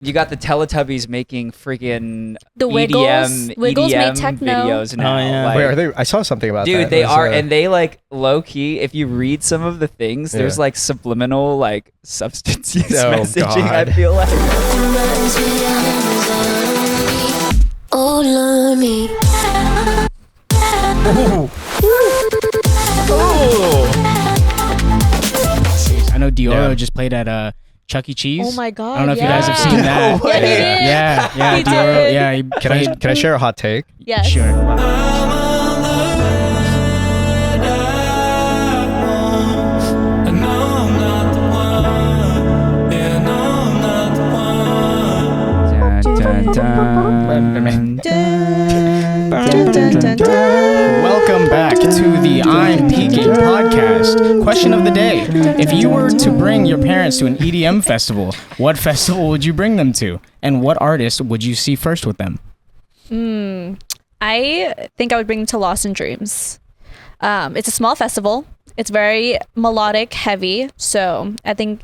you got the Teletubbies making freaking The EDM, Wiggles EDM made techno. videos now. Oh, yeah. Like, Wait, are they? I saw something about that. dude, they It was, are, and they like low key. If you read some of the things, there's Yeah. like subliminal like substance use Oh, messaging. God. I feel like. Oh, love me. I know Dioro Yeah. just played at Chuck E. Cheese. Oh my god! I don't know if you guys have yeah. seen that. Yeah, he did. Yeah, He Dioro. did. Yeah, he Can I played. share a hot take? Yes. Sure. Welcome back to the I'm Peaking podcast. Question of the day. If you were to bring your parents to an EDM festival, what festival would you bring them to? And what artist would you see first with them? I think I would bring them to Lost in Dreams. It's a small festival. It's very melodic heavy. So I think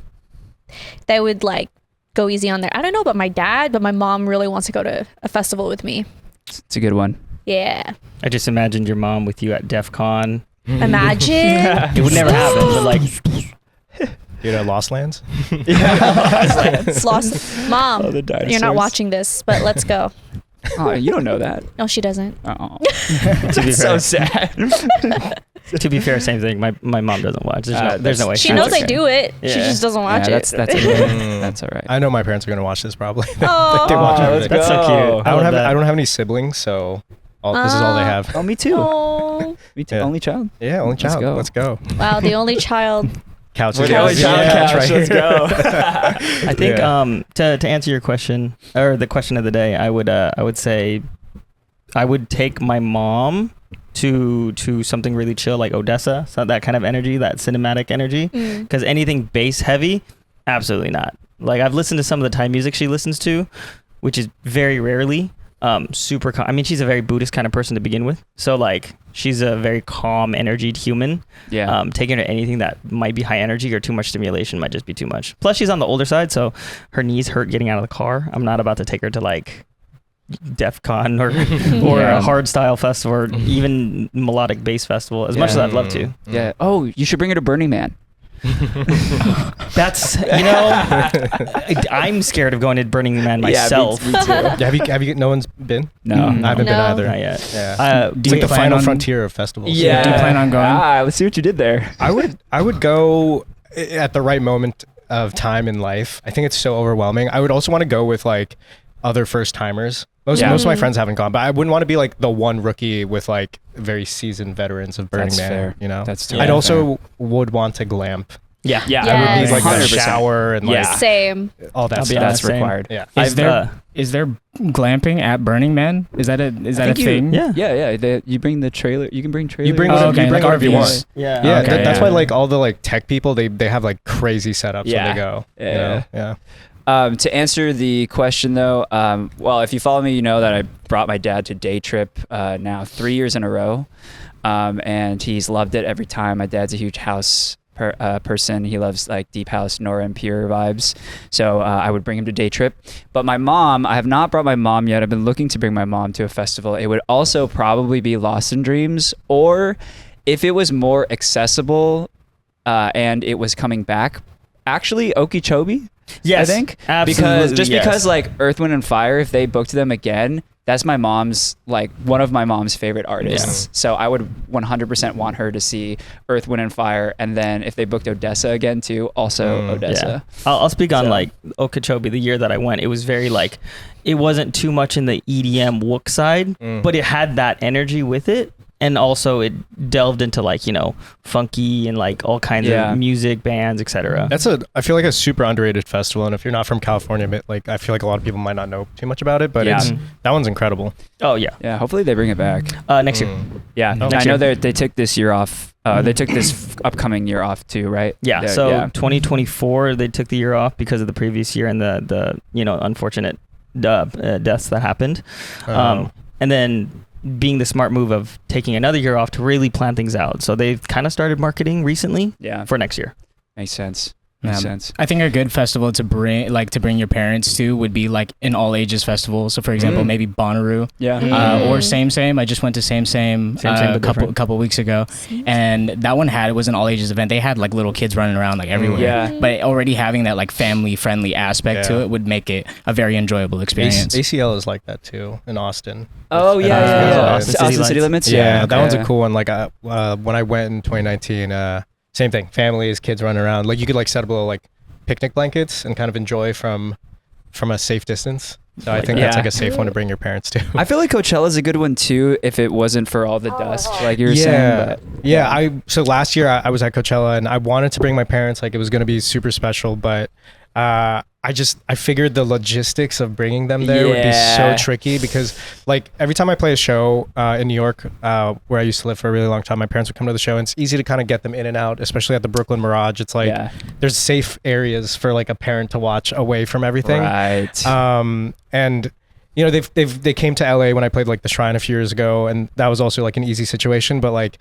they would like go easy on there. I don't know about my dad, but my mom really wants to go to a festival with me. It's a good one. Yeah. I just imagined your mom with you at DEF CON. Imagine. It would never happen, but like, You know, Lost Lands. It's lost. Mom, Oh, the you're not dinosaurs. watching this, but let's go. Oh, you don't know that. No, she doesn't. Oh, to be so fair, sad. to be fair, same thing. My mom doesn't watch. There's no way. She would. knows I okay. do it. She Yeah. just doesn't watch Yeah, it. that's okay. That's all right. I know my parents are gonna watch this probably. Oh. They watch everything. That's so cute. I don't love have any siblings, so this is all they have. Oh, me too. Oh. Me too. Yeah. Only child. Yeah, only child. go. Let's go. Wow, the only child. Couch. We're is the only yours. child Yeah, couch. that's Let's right. go. I think Yeah. to answer your question or the question of the day, I would say I would take my mom to something really chill like Odessa, so that kind of energy, that cinematic energy. Because anything bass heavy, absolutely not. Like I've listened to some of the Thai music she listens to, which is very rarely. I mean, she's a very Buddhist kind of person to begin with, so like she's a very calm energied human. Yeah. Taking her to anything that might be high energy or too much stimulation might just be too much. Plus she's on the older side, so her knees hurt getting out of the car. I'm not about to take her to like DEF CON or Yeah. a hard style festival or even melodic bass festival, as much as I'd love to. Yeah. Oh, you should bring her to Burning Man. That's, I'm scared of going to Burning Man myself. Yeah, me too. Yeah, have you? No one's been. No. I haven't been No. either. Not yet. Yeah. Do It's like you the plan final on- frontier of festivals. Yeah. Do you plan on going? Let's see what you did there. I would go at the right moment of time in life. I think it's so overwhelming. I would also want to go with like other first timers. Most of my friends haven't gone, but I wouldn't want to be like the one rookie with like very seasoned veterans of Burning That's Man. fair. You know, That's I'd totally also would want to glamp. Yeah. Yeah. Yeah. I would need like a 100%. shower and like Yeah. Same. all that I'll be stuff. That's Same. required. Yeah. Is there glamping at Burning Man? Is that a think thing? Yeah. Yeah. You bring the trailer. You can bring trailers. You bring Oh, whatever, okay, you bring like whatever you RVs. want. Yeah. Yeah, Okay, that's yeah. why like all the like tech people they have like crazy setups Yeah. when they go. Yeah. You know? Yeah. To answer the question though, well, if you follow me, you know that I brought my dad to Day Trip now 3 years in a row, and he's loved it every time. My dad's a huge house person. He loves like deep house, Nora and Pure vibes. So I would bring him to Day Trip. But my mom, I have not brought my mom yet. I've been looking to bring my mom to a festival. It would also probably be Lost in Dreams, or if it was more accessible and it was coming back, actually Okeechobee. Yes, I think absolutely, because like Earth, Wind and Fire, if they booked them again, that's my mom's like one of my mom's favorite artists. So I would 100% want her to see Earth, Wind and Fire, and then if they booked Odessa again too, also Odessa. Yeah. I'll speak on So- like Okeechobee. The year that I went, it was very like, it wasn't too much in the EDM wook side, but it had that energy with it. And also it delved into like, funky and like all kinds of music, bands, etc. I feel like a super underrated festival, and if you're not from California, like I feel like a lot of people might not know too much about it, but Yeah. that one's incredible. Oh yeah. Yeah, hopefully they bring it back. Next year. Yeah, Oh. I Next know year. they took this year off. They took this upcoming year off too, right? Yeah. They're- So 2024, they took the year off because of the previous year and the unfortunate deaths that happened. And then being the smart move of taking another year off to really plan things out. So they've kind of started marketing recently Yeah, for next year. makes sense. Makes sense. I think a good festival to bring your parents to would be like an all ages festival. So for example, maybe Bonnaroo. Yeah. Or Same. I just went to Same a couple weeks ago, and that one was an all ages event. They had like little kids running around like everywhere. Yeah. But already having that like family friendly aspect to it would make it a very enjoyable experience. ACL is like that too in Austin. Oh yeah. Austin City Limits. Yeah, that one's a cool one. Like when I went in 2019, same thing. Families, kids running around. Like you could like set up little like picnic blankets and kind of enjoy from a safe distance. So I think that's like a safe one to bring your parents to. I feel like Coachella's a good one too if it wasn't for all the dust, like you were saying. But, So last year I was at Coachella and I wanted to bring my parents. Like it was going to be super special, but I figured the logistics of bringing them there would be so tricky because like every time I play a show in New York, where I used to live for a really long time, my parents would come to the show and it's easy to kind of get them in and out, especially at the Brooklyn Mirage. It's like there's safe areas for like a parent to watch away from everything. Right. And you know, they came to LA when I played like the Shrine a few years ago, and that was also like an easy situation, but like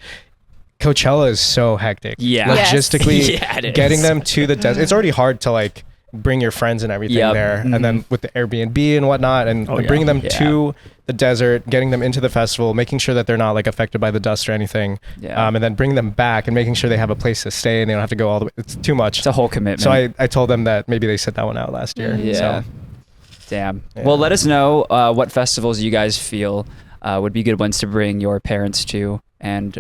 Coachella is so hectic. Yeah. Logistically, it getting is. them to the desert, it's already hard to like bring your friends and everything there, and then with the Airbnb and whatnot, and bringing them to the desert, getting them into the festival, making sure that they're not like affected by the dust or anything, and then bring them back and making sure they have a place to stay and they don't have to go all the way. It's too much. It's a whole commitment. So I told them that maybe they sit that one out last year. Yeah. So. Damn. Yeah. Well, let us know what festivals you guys feel would be good ones to bring your parents to, and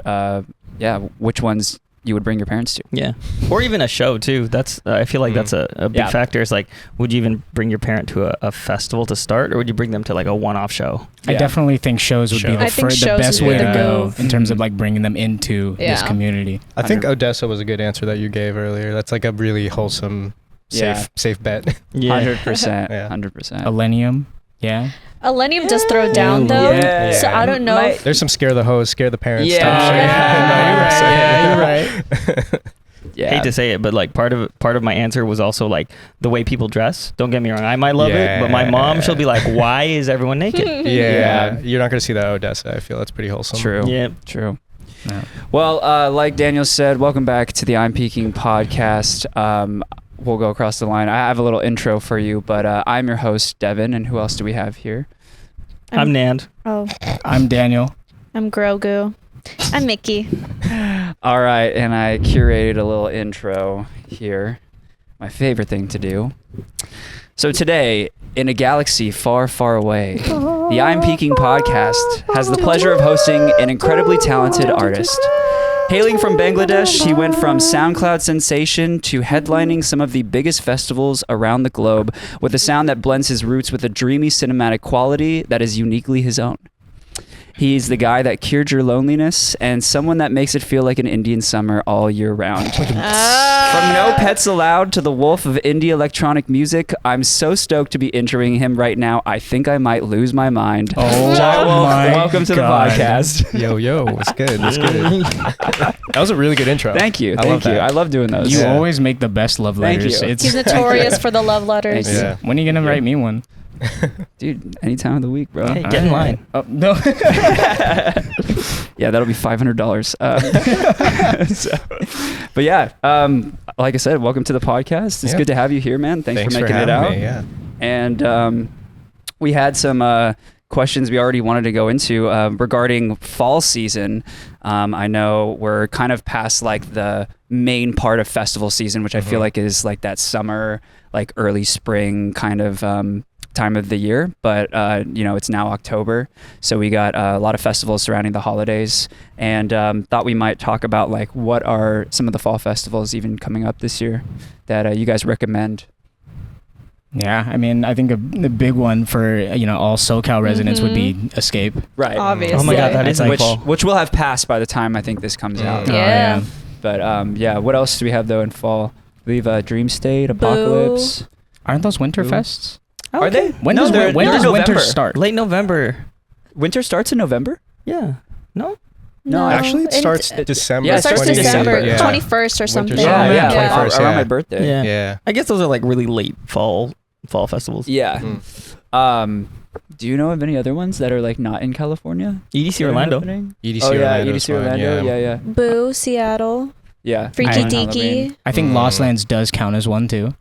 which ones you would bring your parents to. Yeah. Or even a show too. That's I feel like that's a big factor. It's like, would you even bring your parent to a festival to start, or would you bring them to like a one-off show? I definitely think shows would be the best way to go in terms of like bringing them into this community. I think Odessa was a good answer that you gave earlier. That's like a really wholesome, safe bet. 100%. 100%. Millennium. Yeah. Millennium does throw down though, so I don't know. There's some scare the hoes, scare the parents stuff. You're right. Hate to say it, but like part of my answer was also like the way people dress. Don't get me wrong, I might love it, but my mom, she'll be like, "Why is everyone naked?" You're not gonna see that Odessa. I feel that's pretty wholesome. True. Yeah, true. Yeah. Well, like Daniel said, welcome back to the I'm Peaking podcast. We'll go across the line. I have a little intro for you, but I'm your host, Devin, and who else do we have here? I'm Nand. Oh. I'm Daniel. I'm Grogu. I'm Mickie. All right, and I curated a little intro here. My favorite thing to do. So today, in a galaxy far, far away, the I'm Peaking podcast has the pleasure of hosting an incredibly talented artist. Hailing from Bangladesh, he went from SoundCloud sensation to headlining some of the biggest festivals around the globe with a sound that blends his roots with a dreamy cinematic quality that is uniquely his own. He's the guy that cured your loneliness and someone that makes it feel like an Indian summer all year round. From No Pets Allowed to the wolf of Indie-Electronic music, I'm so stoked to be introing him right now. I think I might lose my mind. Welcome to the podcast. Yo, what's good? What's good? That was a really good intro. Thank you. I love doing those. You always make the best love letters. Thank you. He's notorious for the love letters. Yeah. When are you gonna write me one? Dude, any time of the week, bro. Hey, get in line. Oh, no. Yeah, that'll be $500. But yeah, like I said, welcome to the podcast. It's good to have you here, man. Thanks for making it out. Me, yeah. And we had some questions we already wanted to go into regarding fall season. I know we're kind of past like the main part of festival season, which I feel like is like that summer, like early spring kind of time of the year, but it's now October, so we got a lot of festivals surrounding the holidays, and thought we might talk about like what are some of the fall festivals even coming up this year that you guys recommend. Yeah, I mean, I think a big one for all SoCal residents would be Escape. Right. Obviously. Oh my God, that is like fall. Which will have passed by the time I think this comes out. Yeah. But what else do we have though in fall? We have Dream State, Apocalypse. Aren't those winter fests? Are they? When does winter start? Late November. Winter starts in November? Yeah. No? No, Actually, it starts December. Yeah, It starts 20 December yeah. 21st or something. Yeah. 21st, Around my birthday. Yeah. I guess those are like really late fall festivals. Yeah. Do you know of any other ones that are like not in California? EDC that are Orlando. happening? EDC Oh yeah, Orlando. EDC Orlando. Yeah. Boo, Seattle. Yeah. Freaky On Halloween. Deaky. I think Lost Lands does count as one too.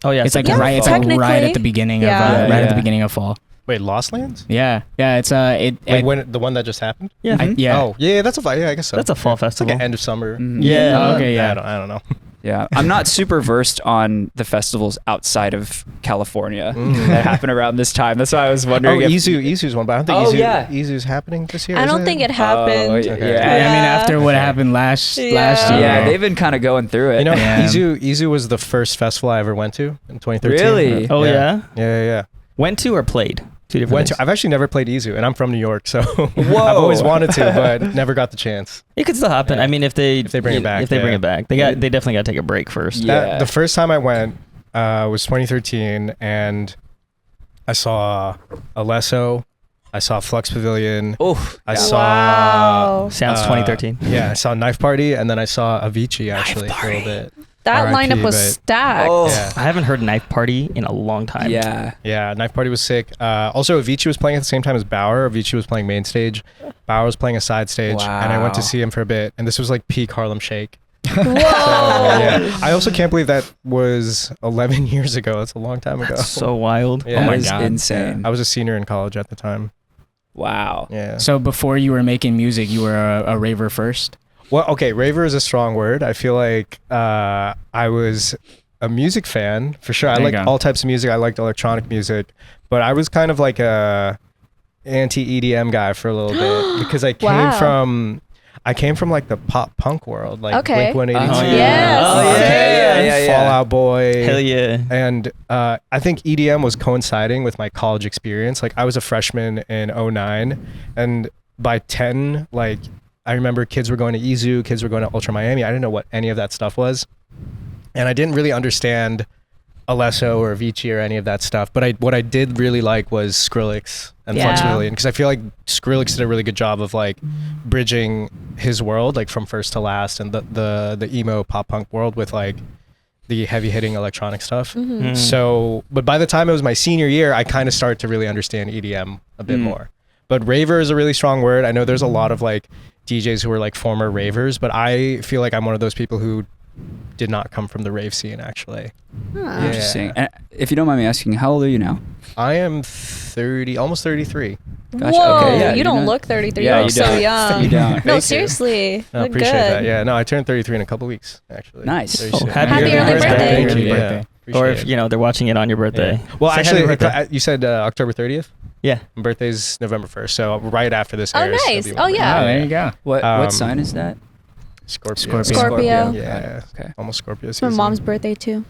Oh yeah, It's like Yeah, right. It's like right technically. at the beginning Yeah. of right at the Yeah. beginning of fall. Wait, Lost Lands? Yeah, yeah. It's Wait, when the one that just happened? yeah. yeah. Oh, yeah, that's a yeah, I guess so. That's a fall It's like festival. an end of summer. Mhm. Yeah. Oh, okay, yeah. I don't know. Yeah, I'm not super versed on the festivals outside of California Mm. that happen around this time. That's why I was Oh, wondering if Izu's one, but I don't think Oh, yeah. Izu's happening this year. I is don't think it happened. Oh, Okay. yeah. I mean, after what happened last year. Yeah, they've been kind of going through it. You know, Yeah. Izu was the first festival I ever went to in 2013. Really? Oh yeah. Yeah. Went to or played? Two different Went things. to. I've actually never played Izu, and I'm from New York, so I've always wanted to, but never got the chance. It could still happen. Yeah. I mean, if they bring it back, if they bring yeah. it back, they definitely got to take a break first. Yeah. The first time I went was 2013, and I saw Alesso, I saw Flux Pavilion, Oh, I yeah. saw Wow. Sounds 2013. Yeah, I saw Knife Party, and then I saw Avicii actually for a little bit. That RIP, lineup was but- stacked. Oh. Yeah. I haven't heard Knife Party in a long time. Yeah. Yeah, Knife Party was sick. Also, Avicii was playing at the same time as Bauer. Avicii was playing main stage. Bauer was playing a side stage, and I went to Wow. see him for a bit. And this was like peak Harlem Shake. Whoa. Yeah. I also can't believe that was 11 years ago. That's a long time ago. So wild. Yeah. Oh my That was God. insane. I was a senior in college at the time. Wow. Yeah. So before you were making music, you were a raver first. Well, okay, raver is a strong word. I feel like I was a music fan for sure. I There you liked go. all types of music. I liked electronic music, but I was kind of like a anti-EDM guy for a little bit because I came Wow. from like the pop punk world, like Okay. Blink-182, Oh, yeah. Yes. Oh, yeah. Fall Out Boy. Hell yeah. And I think EDM was coinciding with my college experience. Like I was a freshman in 09, and by 10, like I remember kids were going to Izu, kids were going to Ultra Miami. I didn't know what any of that stuff was, and I didn't really understand Alesso or Avicii or any of that stuff. But what I did really like was Skrillex and Yeah. Flux Pavilion, because I feel like Skrillex did a really good job of like bridging his world like from first to last, and the emo pop punk world with like the heavy hitting electronic stuff. Mm. So, but by the time it was my senior year, I kind of started to really understand EDM a bit more. But raver is a really strong word. I know there's a lot of like DJs who are like former ravers, but I feel like I'm one of those people who did not come from the rave scene actually. Huh. Interesting. And if you don't mind me asking, how old are you now? I am 30, almost 33. Gotcha. Whoa, Okay, yeah, you you don't don't- look 33. Yeah, you you look so don't. young. You don't. No, Thank you. seriously. I Look appreciate good. that. Yeah, no, I turned 33 in a couple weeks actually. Nice. Very Oh, soon. happy early birthday. Thank Happy you. birthday. Yeah, Or appreciate if it. you know they're watching it on your birthday. Yeah. Well, Say happy actually, birthday. you said October 30th. Yeah. My birthday's November 1st, so right after this Oh, airs. nice. it'll be Oh, my yeah. Oh, birthday. there you go. What Um, sign is that? Scorpio. Scorpio. Yeah. Okay. Almost Scorpio It's my season. mom's birthday too.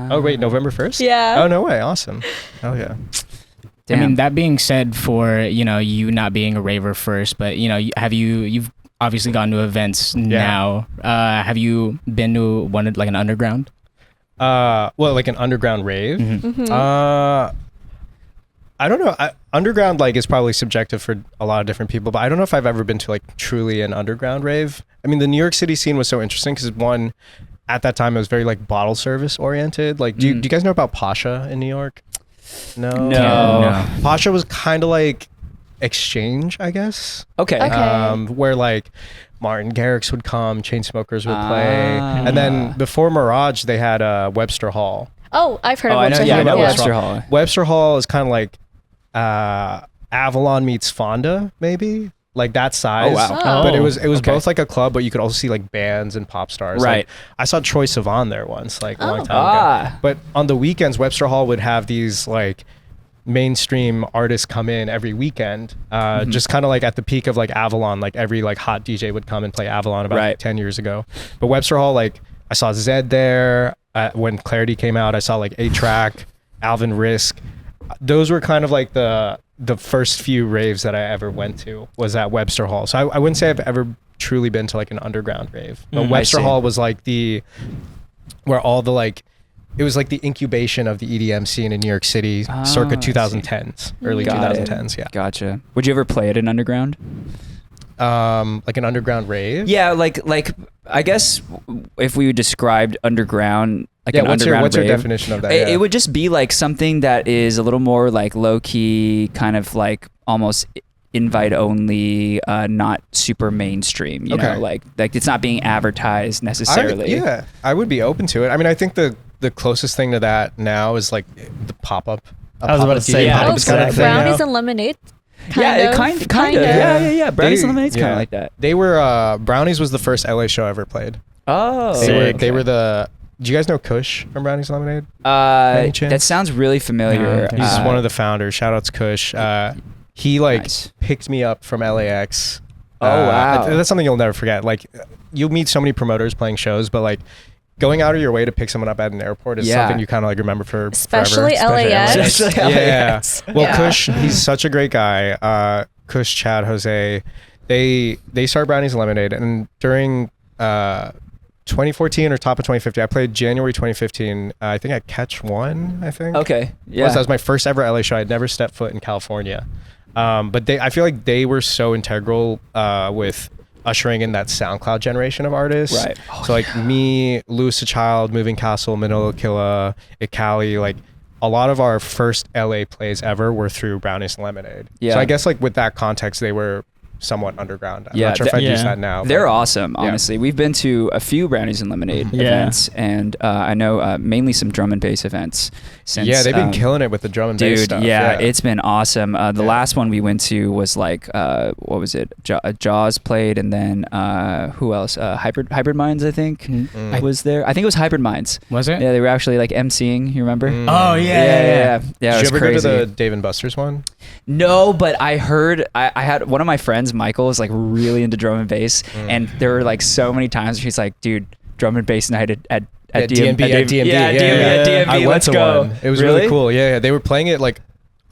Oh wait, November 1st? Yeah. Oh no way, awesome. Oh yeah. Damn. I mean, that being said, for you not being a raver first, but you've obviously gone to events now. Have you been to one like an underground? Well, like an underground rave. Mhm. I don't know. Underground like is probably subjective for a lot of different people, but I don't know if I've ever been to like truly an underground rave. I mean, the New York City scene was so interesting because one, at that time, it was very like bottle service oriented. Like, do you guys know about Pasha in New York? No. No. Pasha was kind of like exchange, I guess. Okay. Okay. Where like Martin Garrix would come, Chainsmokers would play, Ah. and then before Mirage, they had Webster Hall. Oh, I've heard Oh, of I know. Webster Yeah, I Hall. know Yeah. Webster Hall. Webster Hall is kind of like Avalon meets Fonda, maybe like that size. Oh, wow. Oh. But it was okay. both like a club, but you could also see like bands and pop stars. Right. Like, I saw Troye Sivan there once, like a long time ago. Ah. But on the weekends, Webster Hall would have these like mainstream artists come in every weekend, just kind of like at the peak of like Avalon, like every like hot DJ would come and play Avalon about Right. 10 years ago. But Webster Hall, like I saw Zed there. When Clarity came out, I saw like A-Track, Alvin Risk. Those were kind of like the first few raves that I ever went to was at Webster Hall. So I wouldn't say I've ever truly been to like an underground rave. But I Webster see. Hall was like where all the like, it was like the incubation of the EDM scene in New York City circa I see. 2010s, early Got it. 2010s. Yeah. Gotcha. Would you ever play at an underground? Like an underground rave. Yeah, like I guess if we described underground, like an What's underground your rave, definition of that? it would just be like something that is a little more like low key, kind of like almost invite only, not super mainstream. You know, like it's not being advertised necessarily. I would be open to it. I mean, I think the closest thing to that now is like the pop-up. I was about to say, brownies and lemonade. Kind of. Yeah. Brownies and lemonade's kind of like that. They were Brownies was the first LA show I ever played. Oh, they were the. Do you guys know Kush from Brownies and Lemonade? That sounds really familiar. He's one of the founders. Shout out to Kush. He picked me up from LAX. Oh wow, that's something you'll never forget. Like, you'll meet so many promoters playing shows, but like going out of your way to pick someone up at an airport is something you kind of like remember for especially forever. LAX. Yeah. Well, Kush, he's such a great guy. Kush, Chad, Jose, they started Brownies and Lemonade, and during 2014 or top of 2015, I played January 2015. I think at Catch One. I think. Okay. Yeah. That was my first ever LA show. I'd never stepped foot in California, but I feel like they were so integral with ushering in that SoundCloud generation of artists. Right. So like me, Louis the Child, Moving Castle, Manila Killa, Ikali, like a lot of our first LA plays ever were through Brownies and Lemonade. Yeah. So I guess like with that context, they were somewhat underground. I'm not sure if I'd use that now. They're awesome, honestly. We've been to a few Brownies and Lemonade events, and I know mainly some drum and bass events. Since, they've been killing it with the drum and bass stuff. Yeah, it's been awesome. The last one we went to was like, what was it? Jaws played, and then who else? Hybrid Minds, I think, was there. I think it was Hybrid Minds. Was it? Yeah, they were actually like emceeing. You remember? Oh yeah. Did you ever go to the Dave and Buster's one? No, but I heard I had one of my friends, Michael, is like really into drum and bass, and there were like so many times where he's like, dude, drum and bass night at DMB. At DMB. I went Let's to go. one. It was really cool. Yeah, they were playing it like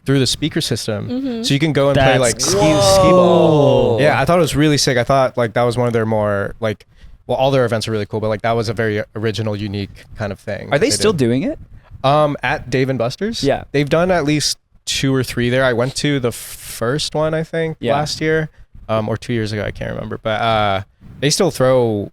through the speaker system, so you can go and play like skee ball. Yeah, I thought it was really sick. I thought like that was one of their more like, well, all their events are really cool, but like that was a very original, unique kind of thing. Are they still doing it? At Dave and Buster's? Yeah, they've done at least 2 or 3 there. I went to the first one, I think, last year, or 2 years ago. I can't remember, but they still throw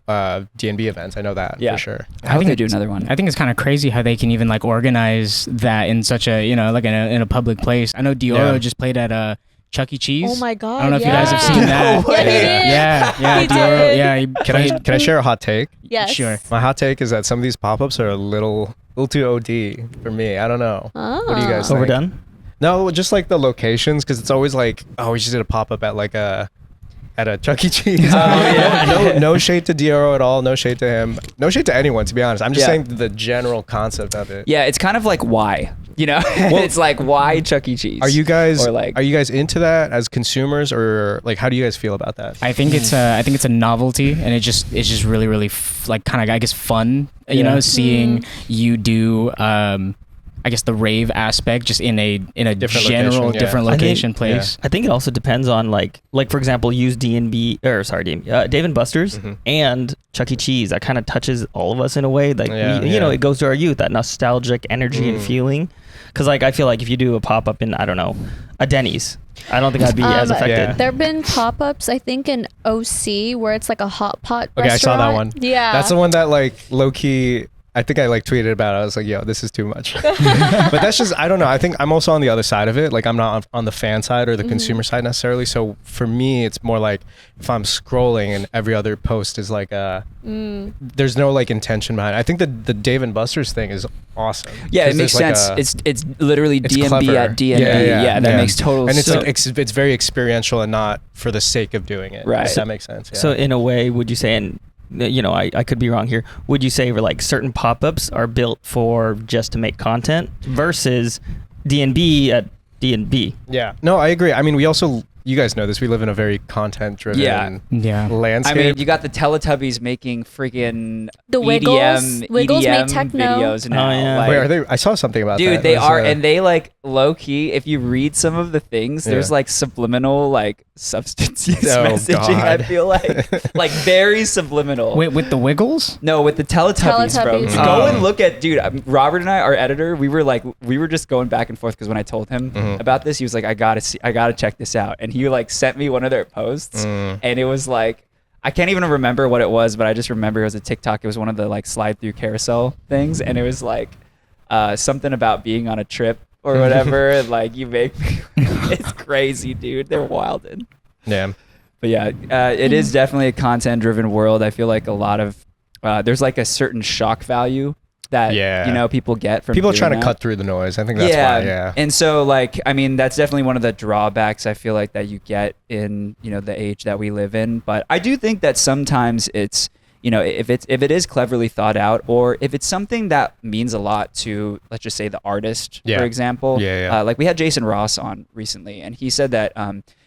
DNB events. I know that for sure. I hope they do another one. I think it's kind of crazy how they can even like organize that in such a, like in a public place. I know Dioro just played at Chuck E. Cheese. Oh my god! I don't know if you guys have seen that. Yeah, he did. Yeah, Dioro. Yeah, he Can I share a hot take? Yes. Sure. My hot take is that some of these pop-ups are a little too OD for me. I don't know. What do you guys think? Overdone? No, just like the locations, because it's always like, oh, we just did a pop-up at like a Chuck E. Cheese. No shade to Dioro at all. No shade to him. No shade to anyone, to be honest. I'm just saying the general concept of it. Yeah, it's kind of like why, it's like why Chuck E. Cheese. Are you guys into that as consumers, or like how do you guys feel about that? I think it's a novelty, and it's just really like kind of, I guess, fun. Seeing you do I guess the rave aspect just in a different location place. I think it also depends on like for example, use Dave and Buster's and Chuck E. Cheese. That kind of touches all of us in a way. Like it goes to our youth, that nostalgic energy and feeling. Because like I feel like if you do a pop up in, I don't know, a Denny's, I don't think I'd be as affected. There have been pop ups, I think, in OC where it's like a hot pot. Okay, restaurant. I saw that one. Yeah, that's the one that like low key. I think I like tweeted about it. I was like, yo, this is too much. But that's just, I don't know. I think I'm also on the other side of it. Like I'm not on the fan side or the consumer side necessarily. So for me, it's more like if I'm scrolling and every other post is like there's no like intention behind it. I think the Dave and Buster's thing is awesome. Yeah, it makes sense. It's literally DMB clever. at DMB. Yeah, that makes total sense. And it's like it's very experiential and not for the sake of doing it. Right. Does that make sense? Yeah. So in a way, would you say, and I could be wrong here, would you say like certain pop-ups are built for just to make content versus DNB at DNB? Yeah. No, I agree. I mean, you guys know this. We live in a very content-driven landscape. I mean, you got the Teletubbies making freaking the Wiggles made techno videos now. Oh, yeah. Like, wait, are they? I saw something about that. Dude, they are, and they like low key. If you read some of the things, there's like subliminal like substance use messaging. God. I feel like very subliminal. Wait, with the Wiggles? No, with the Teletubbies, bro. Go and look at, dude. Robert and I, our editor, we were just going back and forth because when I told him about this, he was like, I gotta check this out, and he like sent me one of their posts, and it was like, I can't even remember what it was, but I just remember it was a TikTok. It was one of the like slide through carousel things, and it was like something about being on a trip or whatever, and like you make it's crazy, dude. They're wildin'. Yeah. But yeah, it is definitely a content-driven world. I feel like a lot of there's like a certain shock value that people get from people are doing trying to that. cut through the noise. I think that's why. Yeah. And so like I mean that's definitely one of the drawbacks I feel like that you get in the age that we live in. But I do think that sometimes it's if it is cleverly thought out, or if it's something that means a lot to, let's just say, the artist, for example. Like we had Jason Ross on recently, and he said that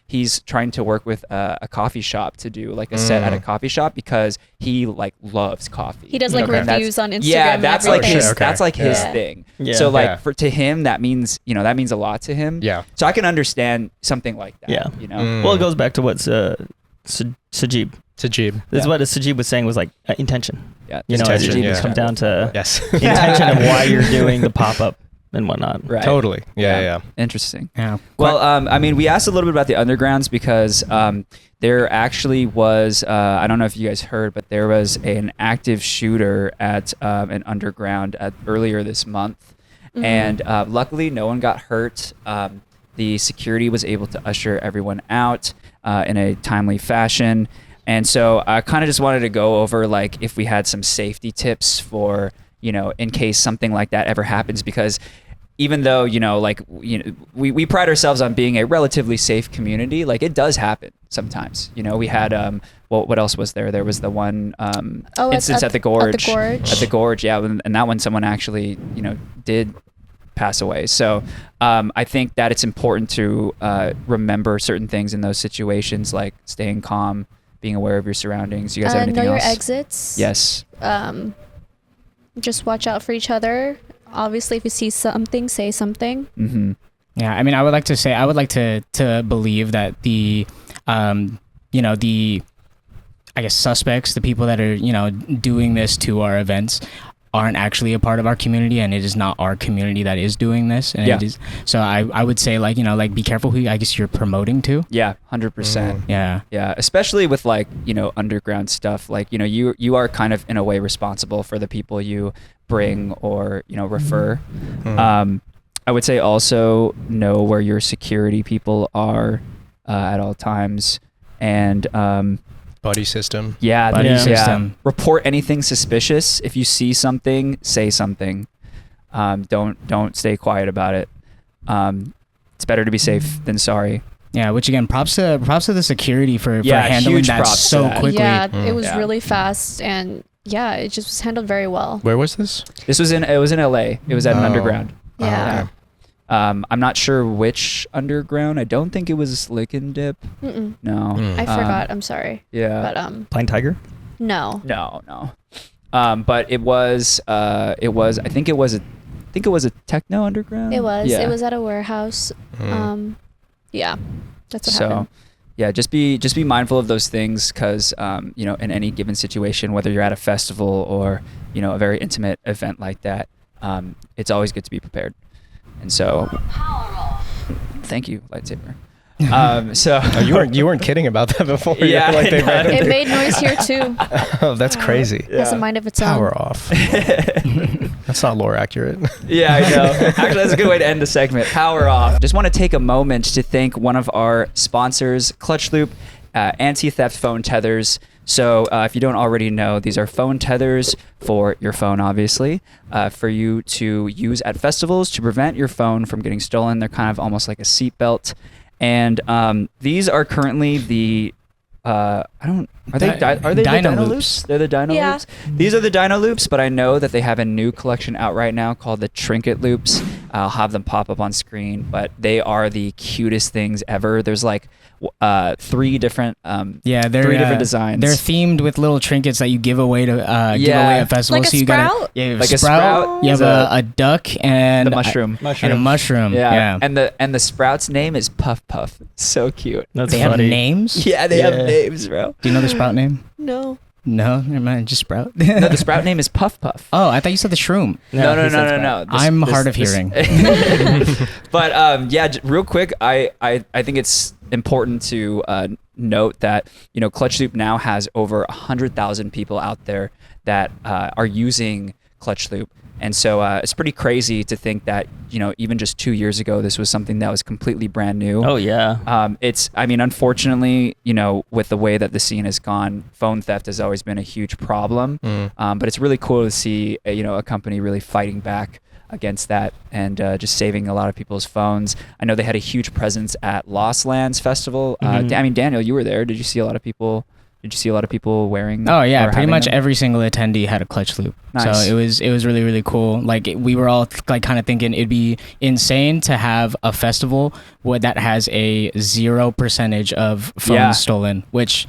he's trying to work with a coffee shop to do like a set at a coffee shop because he like loves coffee. He does like reviews on Instagram. Yeah, that's and like everything. his that's like his thing. Yeah. So like to him that means that means a lot to him. Yeah. So I can understand something like that. Yeah. Mm. Well, it goes back to what Sajeeb. Sajeeb. This is what Sajeeb was saying was like intention. Yeah. Intention, It comes down to Yes. intention of why you're doing the pop-up and whatnot. Right. Totally. Yeah. Interesting. Yeah. Well, I mean, we asked a little bit about the undergrounds because there actually was, I don't know if you guys heard, but there was an active shooter at an underground earlier this month. Mm-hmm. And luckily, no one got hurt. The security was able to usher everyone out in a timely fashion. And so I kind of just wanted to go over like if we had some safety tips for, in case something like that ever happens, because even though, we pride ourselves on being a relatively safe community, like it does happen sometimes. We had, what else was there? There was the one instance at the Gorge. At the Gorge, yeah. And that one, someone actually, did pass away. So I think that it's important to remember certain things in those situations, like staying calm, being aware of your surroundings. You guys have anything know else? Your exits. Yes. Just watch out for each other. Obviously, if you see something, say something. Mm-hmm. Yeah, I mean, I would like to believe that the I guess suspects, the people that are doing this to our events, aren't actually a part of our community, and it is not our community that is doing this. And it is, so I would say be careful who I guess you're promoting to. Yeah, 100%. Yeah. Yeah, especially with underground stuff. Like you are kind of in a way responsible for the people you bring or refer. Mm-hmm. I would say also know where your security people are at all times, and buddy system. Yeah, buddy system. Report anything suspicious. If you see something, say something. Don't stay quiet about it. It's better to be safe than sorry. Yeah, which again, props to the security for handling that so quickly. Yeah, it was really fast, and it just was handled very well. Where was this? It was in LA. It was at an underground. Yeah. Okay. I'm not sure which underground. I don't think it was Lick and Dip. Mm-mm. No. I forgot. I'm sorry. Yeah. But Pine Tiger? No. No. But it was. I think it was a techno underground. It was. Yeah. It was at a warehouse. Yeah. That's what happened. Yeah, just be mindful of those things, because in any given situation, whether you're at a festival or a very intimate event like that, it's always good to be prepared. And so, thank you, lightsaber. You weren't kidding about that before. Yeah, it made noise here too. Oh, that's crazy. It has a mind of its own. Power off. That's not lore accurate. Yeah, I know. Actually, that's a good way to end the segment. Power off. Just want to take a moment to thank one of our sponsors, Clutchloop, anti-theft phone tethers. So if you don't already know, these are phone tethers for your phone, obviously, for you to use at festivals to prevent your phone from getting stolen. They're kind of almost like a seatbelt. And these are currently the are they Dino Loops? They're the Dino Loops. These are the Dino Loops, but I know that they have a new collection out right now called the Trinket Loops. I'll have them pop up on screen, but they are the cutest things ever. There's like three different designs. They're themed with little trinkets that you give away to give away at festivals. Like so a you sprout? You have like a sprout. You have a duck and the mushroom. And a mushroom. Yeah. And the sprout's name is Puff Puff. So cute. That's they funny. have names? Yeah, they have names, bro. Do you know the sprout name? No. No, never mind. Just sprout. No, the sprout name is Puff Puff. Oh, I thought you said the shroom. No. I'm hard of hearing. But real quick, I think it's important to note that Clutchloop now has over 100,000 people out there that are using Clutchloop, And so it's pretty crazy to think that, even just 2 years ago, this was something that was completely brand new. Oh yeah. Unfortunately, with the way that the scene has gone, phone theft has always been a huge problem. But it's really cool to see, a company really fighting back against that and just saving a lot of people's phones. I know they had a huge presence at Lost Lands Festival. Daniel, you were there. Did you see a lot of people? Wearing? Oh yeah, or pretty much them? every single attendee had a clutch loop. Nice. So it was really, really cool. Like we were all like kind of thinking it'd be insane to have a festival that has a 0% of phones stolen, which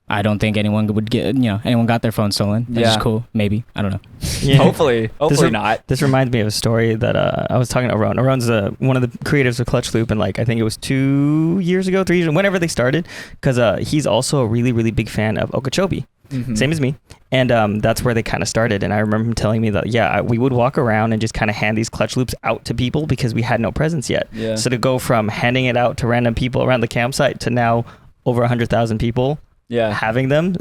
I don't think anyone would get. Anyone got their phone stolen. That's just cool. Maybe, I don't know. Yeah. Hopefully not. This reminds me of a story that I was talking to Aron. Aron's one of the creatives of Clutchloop, and I think it was 2 years ago, 3 years, whenever they started, because he's also a really, really big fan of Okeechobee, same as me, and that's where they kind of started. And I remember him telling me that we would walk around and just kind of hand these clutch loops out to people because we had no presence yet. Yeah. So to go from handing it out to random people around the campsite to now over 100,000 people having them,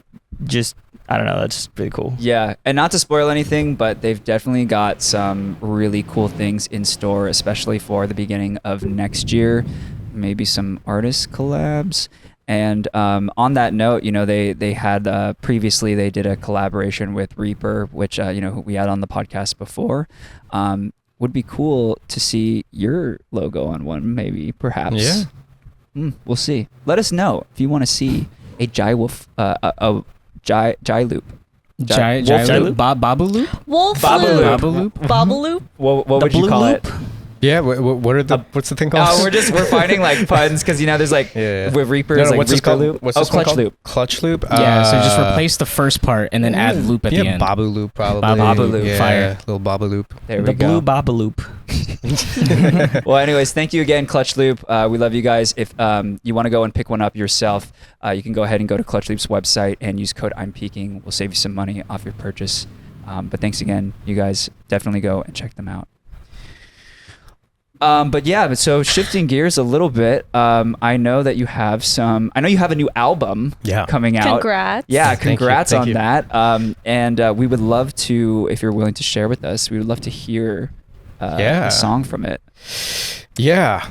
I don't know, that's just pretty cool. Yeah, and not to spoil anything, but they've definitely got some really cool things in store, especially for the beginning of next year. Maybe some artist collabs. And on that note, they had previously they did a collaboration with Reaper, which who we had on the podcast before. Would be cool to see your logo on one, maybe, perhaps. Yeah. We'll see. Let us know if you want to see a Jai Wolf, Jai loop. Jai loop? Babu loop? Wolf Babu loop. Babu loop? Babu loop. What would you blue call loop? it? Yeah, what's the thing called? Oh, we're finding puns because there's with Reaper is what's this Reaper called? loop. What's this one Clutch called? loop. Clutch loop. Yeah, so just replace the first part and then add loop at the end. Babu loop probably. Babu loop. Yeah, Fire. Little Babu loop. There we The go. blue Babu loop. Well, anyways, thank you again, Clutch Loop. We love you guys. If you want to go and pick one up yourself, you can go ahead and go to Clutch Loop's website and use code I'm Peaking. We'll save you some money off your purchase. But thanks again, you guys. Definitely go and check them out. So shifting gears a little bit, I know that you have a new album coming out. Congrats. Yeah, Thank you. congrats Thank on you. that. And we would love to, if you're willing to share with us, we would love to hear a song from it. Yeah.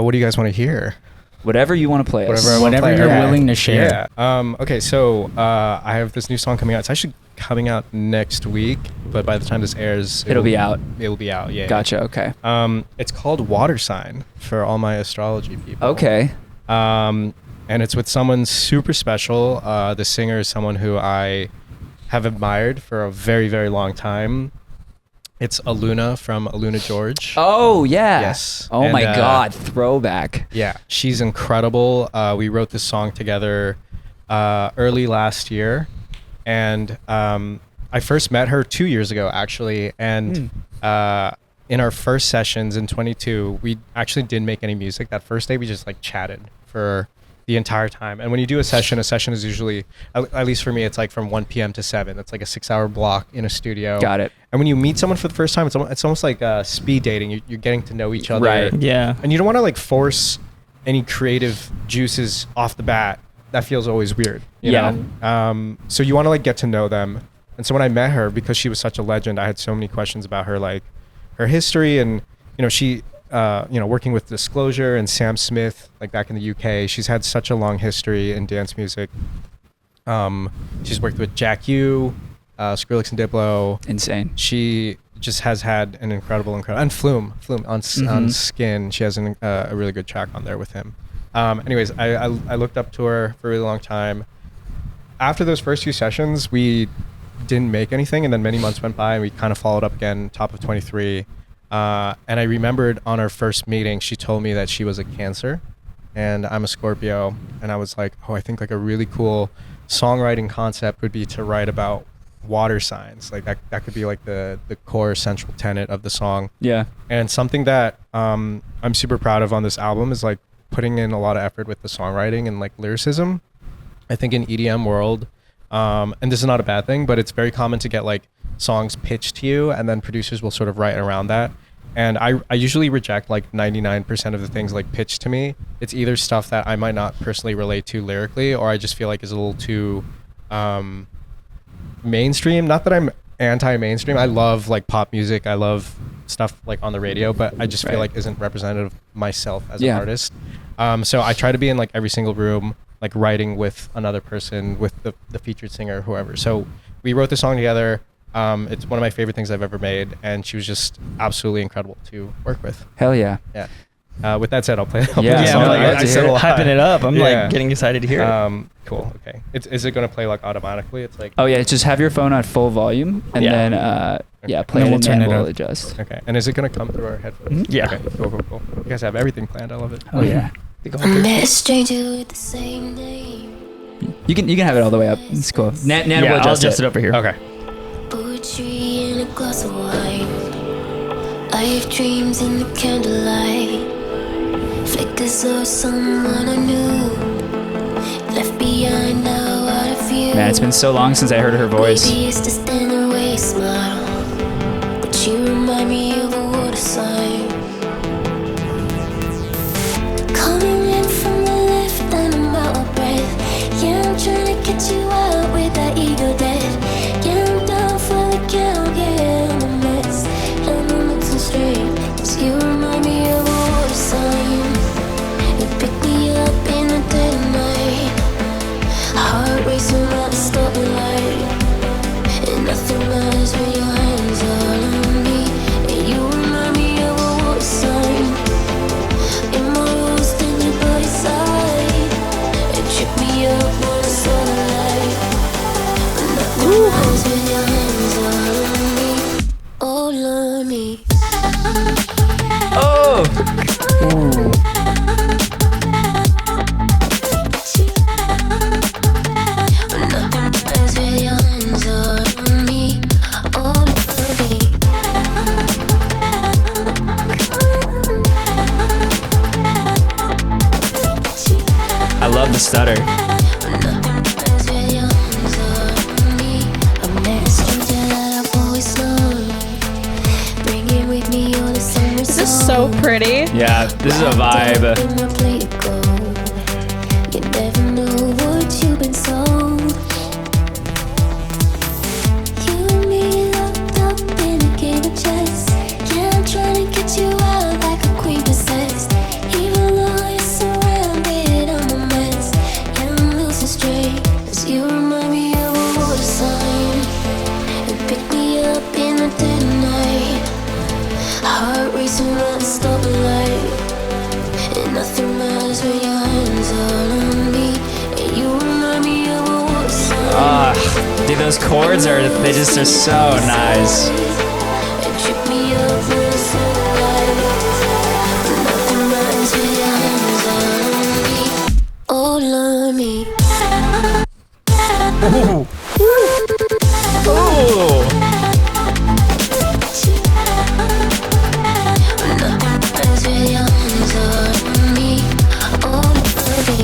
What do you guys want to hear? Whatever you want to play us. Whatever you're willing to share. Yeah. Okay, so I have this new song coming out. It's actually coming out next week, but by the time this airs, It'll be out. It'll be out, yeah. Gotcha, okay. It's called Water Sign for all my astrology people. Okay. And it's with someone super special. The singer is someone who I have admired for a very, very long time. It's Aluna from AlunaGeorge. Oh, yeah. Yes. Oh, And, my God. Throwback. Yeah, she's incredible. We wrote this song together early last year. And I first met her 2 years ago, actually. And in our first sessions in 22, we actually didn't make any music. That first day, we just chatted for the entire time. And when you do a session is usually, at least for me, it's from 1 p.m. to 7. It's like a 6-hour block in a studio. Got it. And when you meet someone for the first time, it's almost like speed dating. You're getting to know each other. Right. Yeah. And you don't want to force any creative juices off the bat. That feels always weird. You know? So you want to get to know them. And so when I met her, because she was such a legend, I had so many questions about her, her history, and she working with Disclosure and Sam Smith, back in the UK. She's had such a long history in dance music. She's worked with Jack U, Skrillex and Diplo. Insane. She just has had an incredible, and Flume on Skin. She has a really good track on there with him. Anyways, I looked up to her for a really long time. After those first few sessions, we didn't make anything, and then many months went by, and we kind of followed up again, top of 23. And I remembered on our first meeting, she told me that she was a Cancer, and I'm a Scorpio, and I was like, oh, I think a really cool songwriting concept would be to write about water signs. That could be the core central tenet of the song. Yeah. And something that I'm super proud of on this album is putting in a lot of effort with the songwriting and lyricism. I think in EDM world, and this is not a bad thing, but it's very common to get songs pitched to you, and then producers will sort of write around that. And I usually reject 99% of the things pitched to me. It's either stuff that I might not personally relate to lyrically, or I just feel is a little too mainstream. Not that I'm anti-mainstream. I love like pop music. I love stuff like on the radio, but I just feel Right. like isn't representative of myself as Yeah. an artist. So I try to be in like every single room, like writing with another person, with the featured singer, whoever. So we wrote the song together. It's one of my favorite things I've ever made, and she was just absolutely incredible to work with. Hell yeah. Yeah. With that said, I'll play. I'll Yeah, play the yeah, song. I'd Like, love I to said hear a it. lot. Hyping it up. I'm Yeah. like getting excited to hear it. Cool. Okay. Is it gonna play like automatically? It's like. Oh yeah, just have your phone on full volume and Yeah. then play And it we'll and turn then it we'll up. adjust. Okay. And is it gonna come through our headphones? Mhm. Yeah. Okay. Cool. You guys have everything planned. I love it. Oh yeah. I met a stranger with the same name. You can have it all the way up. It's cool. Nan Yeah, will I'll adjust adjust it over here. Okay. Poetry in a glass of wine. I have dreams in the candlelight. Flickers of someone I knew. Left behind now out of view. Man, it's been so long since I heard her voice. Maybe it's to stand away, smile. But you remind me of a water sign. Coming in from the left and I'm out of breath. Yeah, I'm trying to get you out with that ego dead. Yeah, I'm down for the count, yeah, I'm a mess. And I'm mixing straight. 'Cause you remind me of a water sign. You pick me up in the dead of night. Heart racing around the stoplight. And nothing matters when your hands are on me. And you remind me of a water sign. In my roast in your body side. It trip me up when I saw the light. But nothing matters when your hands are on me. All on me. Oh. But nothing matters when your hands are on me. All on me. I love the stutter. This is so pretty. Yeah, this is a vibe. You never know what you've been sold. You and me locked up in a game of chess. Yeah, I'm trying to get you out like a queen possessed. Even though you're surrounded, I'm a mess. Yeah, I'm losing straight. 'Cause you remind me of a water sign. And pick me up in the dead of night. Heart racing around the stoplight. And nothing matters when your hands are on me. And you remind me of a water sign. Dude, those chords are so nice. And trip me up when I saw the light. But nothing matters when your hands are on me. All on me. Ooh. But nothing matters when your hands are on me. All on me.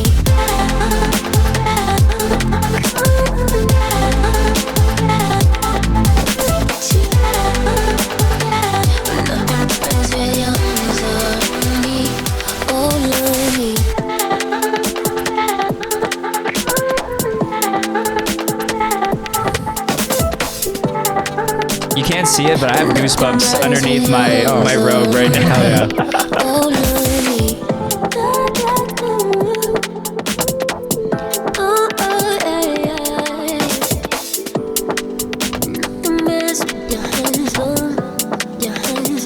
But nothing matters when your hands are on me. All on me. You can't see it, but I have goosebumps underneath my robe right now. All on me. Oh, yeah. The mess with your hands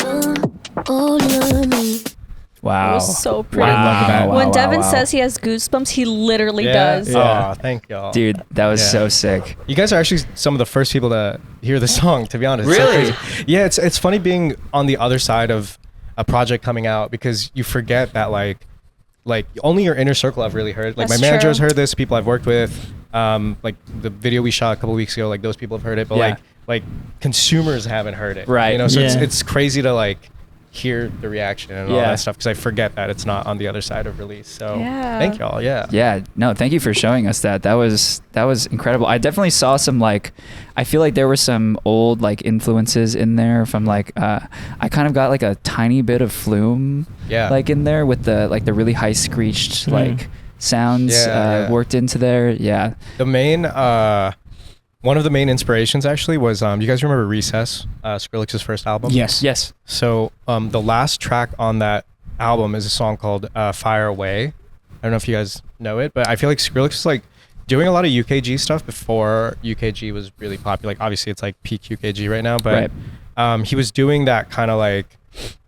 on, all on me. Wow. It was so pretty. Wow. When wow, Devin wow. says he has goosebumps, he literally Yeah? does. Yeah. Oh, thank y'all. Dude, that was Yeah. so sick. You guys are actually some of the first people to hear the song, to be honest. It's so Really? crazy. Yeah, it's funny being on the other side of a project coming out, because you forget that like only your inner circle have really heard. Like That's my manager has true. heard this, people I've worked with, like the video we shot a couple weeks ago, like those people have heard it, but Yeah. like consumers haven't heard it. Right. You know, so Yeah. it's crazy to like hear the reaction and all Yeah. that stuff, because I forget that it's not on the other side of release. So Yeah. thank y'all. Yeah. Yeah, no, thank you for showing us that. That was incredible. I definitely saw some like, I feel like there were some old like influences in there from like, I kind of got like a tiny bit of Flume, Yeah. like in there with the like the really high screeched like sounds Yeah, yeah. worked into there. Yeah, The main one of the main inspirations actually was you guys remember Recess, Skrillex's first album? Yes. So the last track on that album is a song called Fire Away. I don't know if you guys know it, but I feel like Skrillex was like doing a lot of UKG stuff before UKG was really popular. Like obviously it's like peak UKG right now, but he was doing that kind of like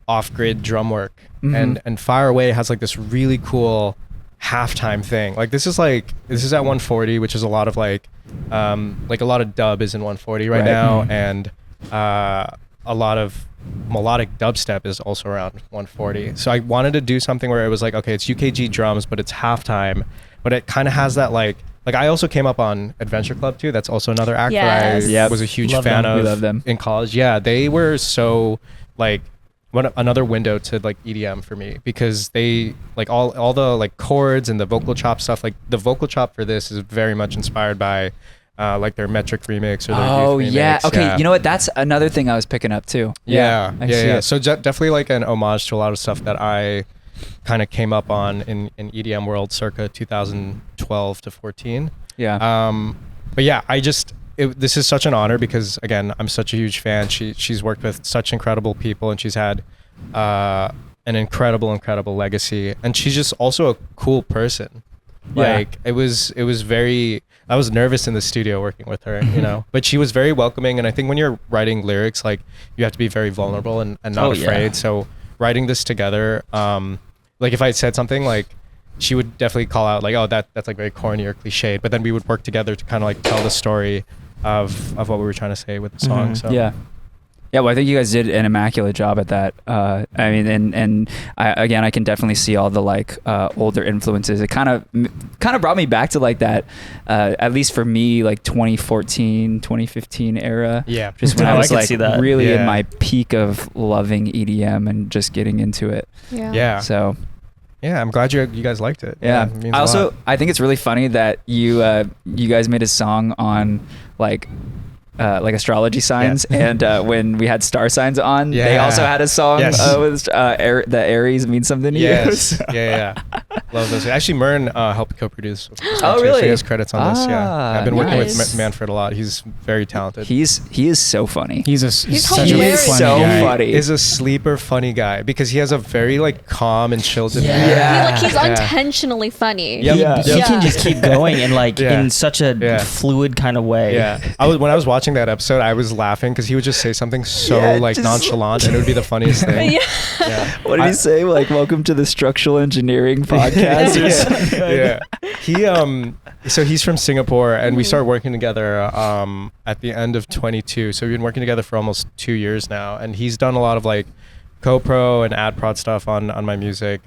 off-grid drum work. And Fire Away has like this really cool halftime thing. Like this is at 140, which is a lot of like a lot of dub is in 140 right now, and a lot of melodic dubstep is also around 140. So I wanted to do something where it was like, okay, it's UKG drums, but it's halftime, but it kind of has that like I also came up on Adventure Club too. That's also another act that I was a huge fan of. We love them in college. Yeah, they were so like another window to like EDM for me, because they like all the like chords and the vocal chop stuff. Like the vocal chop for this is very much inspired by like their Metric remix or their Youth remix. Okay, you know what? That's another thing I was picking up too. Yeah. So definitely like an homage to a lot of stuff that I kind of came up on in EDM world circa 2012 to 14. But yeah, this is such an honor because again, I'm such a huge fan. She's worked with such incredible people, and she's had an incredible legacy, and she's just also a cool person. Like it was very, I was nervous in the studio working with her, you know, but she was very welcoming. And I think when you're writing lyrics, like you have to be very vulnerable and not afraid. So writing this together, like if I had said something, like she would definitely call out like, oh, that's like very corny or cliched, but then we would work together to kind of like tell the story of what we were trying to say with the song. So well, I think you guys did an immaculate job at that. I mean, and I can definitely see all the like older influences. It kind of brought me back to like that, at least for me, like 2014, 2015 era. Yeah, just when I was like really in my peak of loving EDM and just getting into it. Yeah. So. Yeah, I'm glad you guys liked it. Yeah. It means a lot. I think it's really funny that you guys made a song on like astrology signs, and when we had star signs on, they also had a song with the Aries means something to you. Yeah. Love those. Actually, Mern helped co-produce. Oh, really? So he has credits on this. Yeah, I've been working with Nice. Manfred a lot. He's very talented. He is so funny. He's such a hilarious. funny so guy. funny. Is a sleeper funny guy because he has a very like calm and chill demeanor. He's unintentionally funny. Yep. He can just keep going and like in such a fluid kind of way. Yeah, when I was watching that episode, I was laughing because he would just say something so nonchalant, and it would be the funniest thing. What did he say? Like, welcome to the structural engineering podcast. Or something? So he's from Singapore, and we started working together at the end of 22. So we've been working together for almost 2 years now, and he's done a lot of like co-pro and ad prod stuff on my music.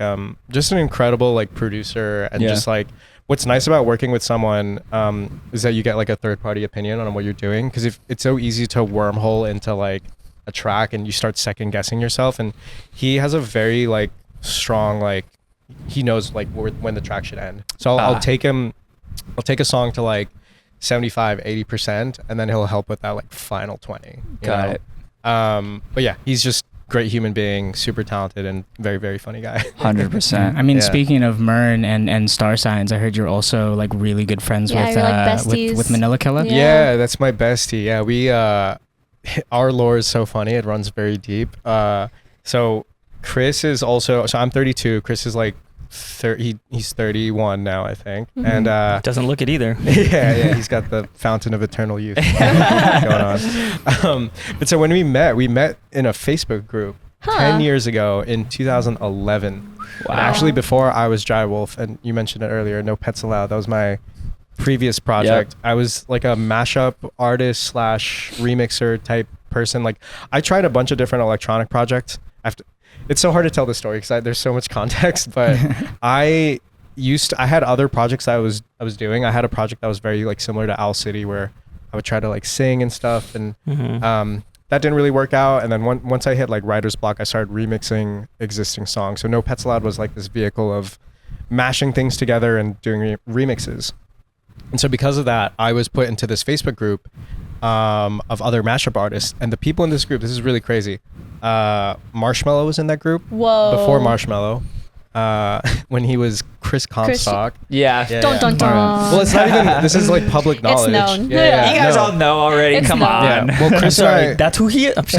Just an incredible like producer, and just like what's nice about working with someone is that you get like a third party opinion on what you're doing, because if it's so easy to wormhole into like a track and you start second guessing yourself, and he has a very like strong like he knows like when the track should end. So I'll take a song to like 75-80%, and then he'll help with that like final 20. Got it. But yeah, he's just great human being, super talented, and very, very funny guy. 100%. I mean, speaking of Mern and star signs, I heard you're also like really good friends Yeah, with you're, like, besties. with Manila Killa. Yeah, that's my bestie. Yeah, we our lore is so funny. It runs very deep. So Chris is also, so I'm 32. Chris is like he's 31 now, I think. And Doesn't look it either. yeah, he's got the fountain of eternal youth going on. But so when we met in a Facebook group 10 years ago in 2011. Wow. Actually, before I was Dry Wolf, and you mentioned it earlier, No Pets Allowed. That was my previous project. I was like a mashup artist / remixer type person. Like I tried a bunch of different electronic projects. It's so hard to tell the story because there's so much context, but I had other projects that I was doing. I had a project that was very like similar to Owl City, where I would try to like sing and stuff, and that didn't really work out. And then once I hit like writer's block, I started remixing existing songs. So No Pets Allowed was like this vehicle of mashing things together and doing remixes. And so because of that, I was put into this Facebook group of other mashup artists, and the people in this group, this is really crazy. Marshmello was in that group. Whoa. Before Marshmello. when he was Chris Comstock. Yeah. Dun, dun, dun. Well, it's not even. This is like public knowledge. known. Yeah, You guys no. all know already. It's Come known. on. Yeah. Well, Chris and I, That's who he is.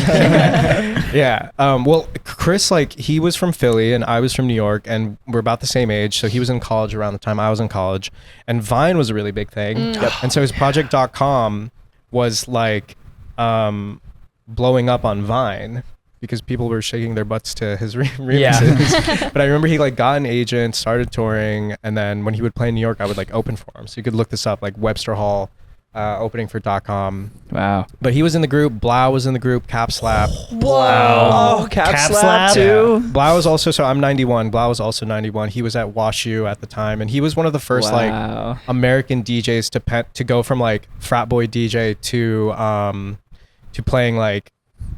yeah. Well, Chris, like, he was from Philly and I was from New York, and we're about the same age. So he was in college around the time I was in college, and Vine was a really big thing. And so his project.com was like blowing up on Vine because people were shaking their butts to his remixes. But I remember he like got an agent, started touring, and then when he would play in New York, I would like open for him. So you could look this up, like Webster Hall. Opening for .com. Wow. But he was in the group. Blau was in the group. Cap Slap. Wow. Oh, Cap Slap too. Yeah. Blau was also, so I'm 91. Blau was also 91. He was at WashU at the time, and he was one of the first like American DJs to go from like frat boy DJ to playing like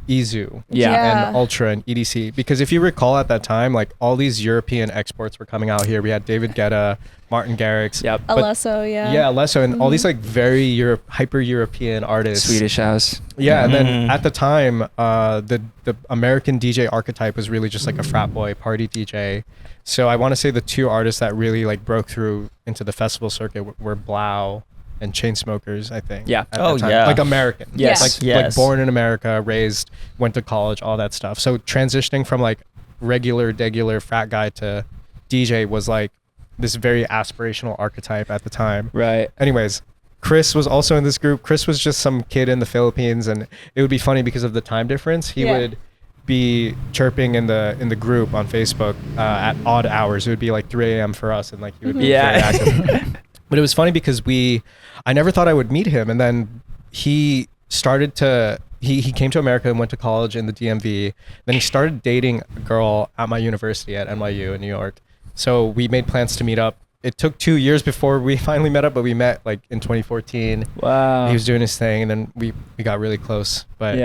Izu and Ultra and EDC. Because if you recall at that time, like all these European exports were coming out here. We had David Guetta, Martin Garrix. Alesso, yeah, Alesso, and all these like very hyper European artists. Swedish House. Yeah, and then at the time, the American DJ archetype was really just like a frat boy party DJ. So I want to say the two artists that really like broke through into the festival circuit were Blau and Chainsmokers, I think. Yeah. at that time. Like American. Yes. Like born in America, raised, went to college, all that stuff. So transitioning from like degular frat guy to DJ was like this very aspirational archetype at the time. Right. Anyways, Chris was also in this group. Chris was just some kid in the Philippines, and it would be funny because of the time difference. He would be chirping in the group on Facebook at odd hours. It would be like 3 a.m. for us, and like he would be very active. But it was funny because I never thought I would meet him, and then he started to he came to America and went to college in the DMV. Then he started dating a girl at my university at NYU in New York. So we made plans to meet up. It took 2 years before we finally met up, but we met like in 2014. Wow. He was doing his thing, and then we got really close. But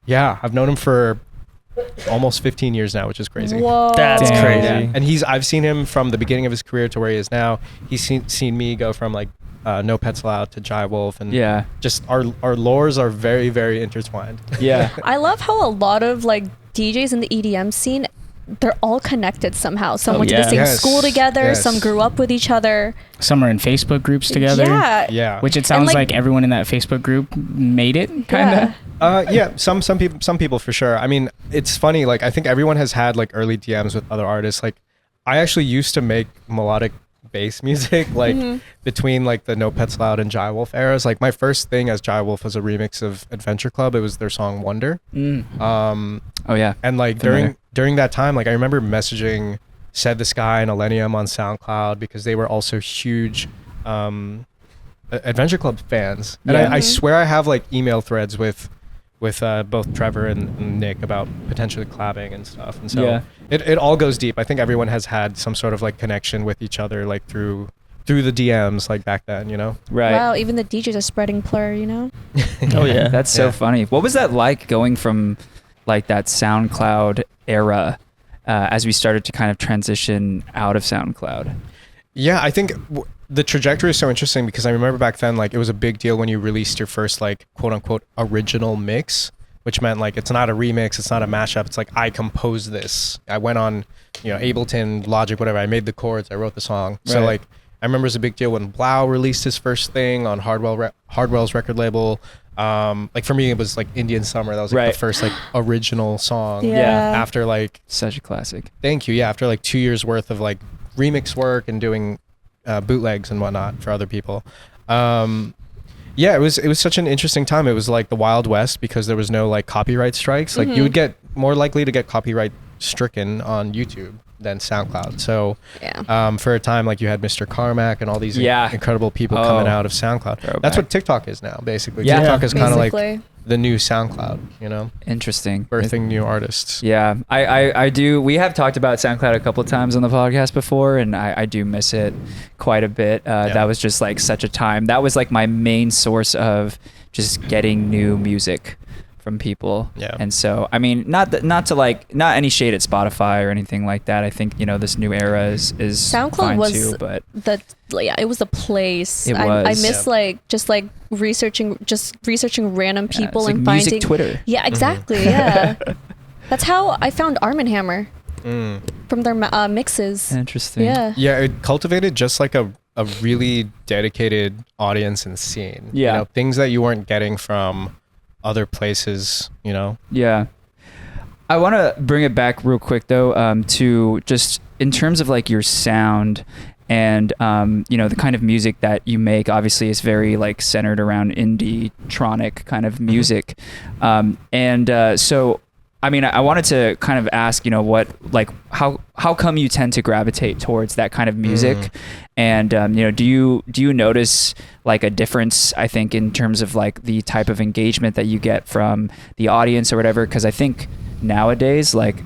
yeah, I've known him for almost 15 years now, which is crazy. Whoa. That's crazy. Yeah. And I've seen him from the beginning of his career to where he is now. He's seen me go from like No Pets Allowed to Jai Wolf, and just our lores are very, very intertwined. Yeah. I love how a lot of like DJs in the EDM scene, they're all connected somehow. Some went to the same school together. Some grew up with each other. Some are in Facebook groups together. Yeah. Which it sounds like everyone in that Facebook group made it, kind of. Some people for sure. I mean, it's funny. Like I think everyone has had like early DMs with other artists. Like I actually used to make melodic bass music, like between like the No Pets Allowed and Jai Wolf eras. Like my first thing as Jai Wolf was a remix of Adventure Club. It was their song Wonder. And like during that time, like I remember messaging Said the Sky and Millennium on SoundCloud because they were also huge Adventure Club fans. And I swear I have like email threads with both Trevor and Nick about potentially collabing and stuff. And so it all goes deep. I think everyone has had some sort of like connection with each other, like through the DMs, like back then, you know? Right. Wow, even the DJs are spreading plur, you know? Oh yeah. That's so funny. What was that like going from like that SoundCloud era as we started to kind of transition out of SoundCloud? Yeah, I think the trajectory is so interesting because I remember back then, like it was a big deal when you released your first like quote unquote original mix, which meant like it's not a remix, it's not a mashup, it's like I composed this. I went on, Ableton, Logic, whatever. I made the chords, I wrote the song. Right. So like I remember it was a big deal when Blau released his first thing on Hardwell's record label. Like for me it was like Indian Summer. That was like the first like original song. After like such a classic. Thank you. Yeah, after like 2 years worth of like remix work and doing bootlegs and whatnot for other people. It was such an interesting time. It was like the Wild West because there was no like copyright strikes. Like you would get more likely to get copyright stricken on YouTube than SoundCloud. So for a time, like you had Mr. Carmack and all these incredible people coming out of SoundCloud. Throwback. That's what TikTok is now, basically. TikTok is kind of like the new SoundCloud, Interesting. Birthing new artists. Yeah, I do. We have talked about SoundCloud a couple of times on the podcast before, and I do miss it quite a bit. That was just like such a time. That was like my main source of just getting new music from people. Yeah. And so, I mean, not any shade at Spotify or anything like that. I think, this new era is SoundCloud fine was too, but it was a place. It was. I miss just researching random people and like finding music Twitter. Yeah, exactly. Yeah. That's how I found Arm & Hammer. from their mixes. Interesting. Yeah. Yeah, it cultivated just like a really dedicated audience and scene. Yeah. You know, things that you weren't getting from other places, you know? Yeah. I want to bring it back real quick though, to just in terms of like your sound and, you know, the kind of music that you make. Obviously is very like centered around indie-tronic kind of music. So, I mean, I wanted to kind of ask, you know, what, like, how come you tend to gravitate towards that kind of music? And, you know, do you notice like a difference, I think, in terms of like the type of engagement that you get from the audience or whatever? Because I think nowadays, like,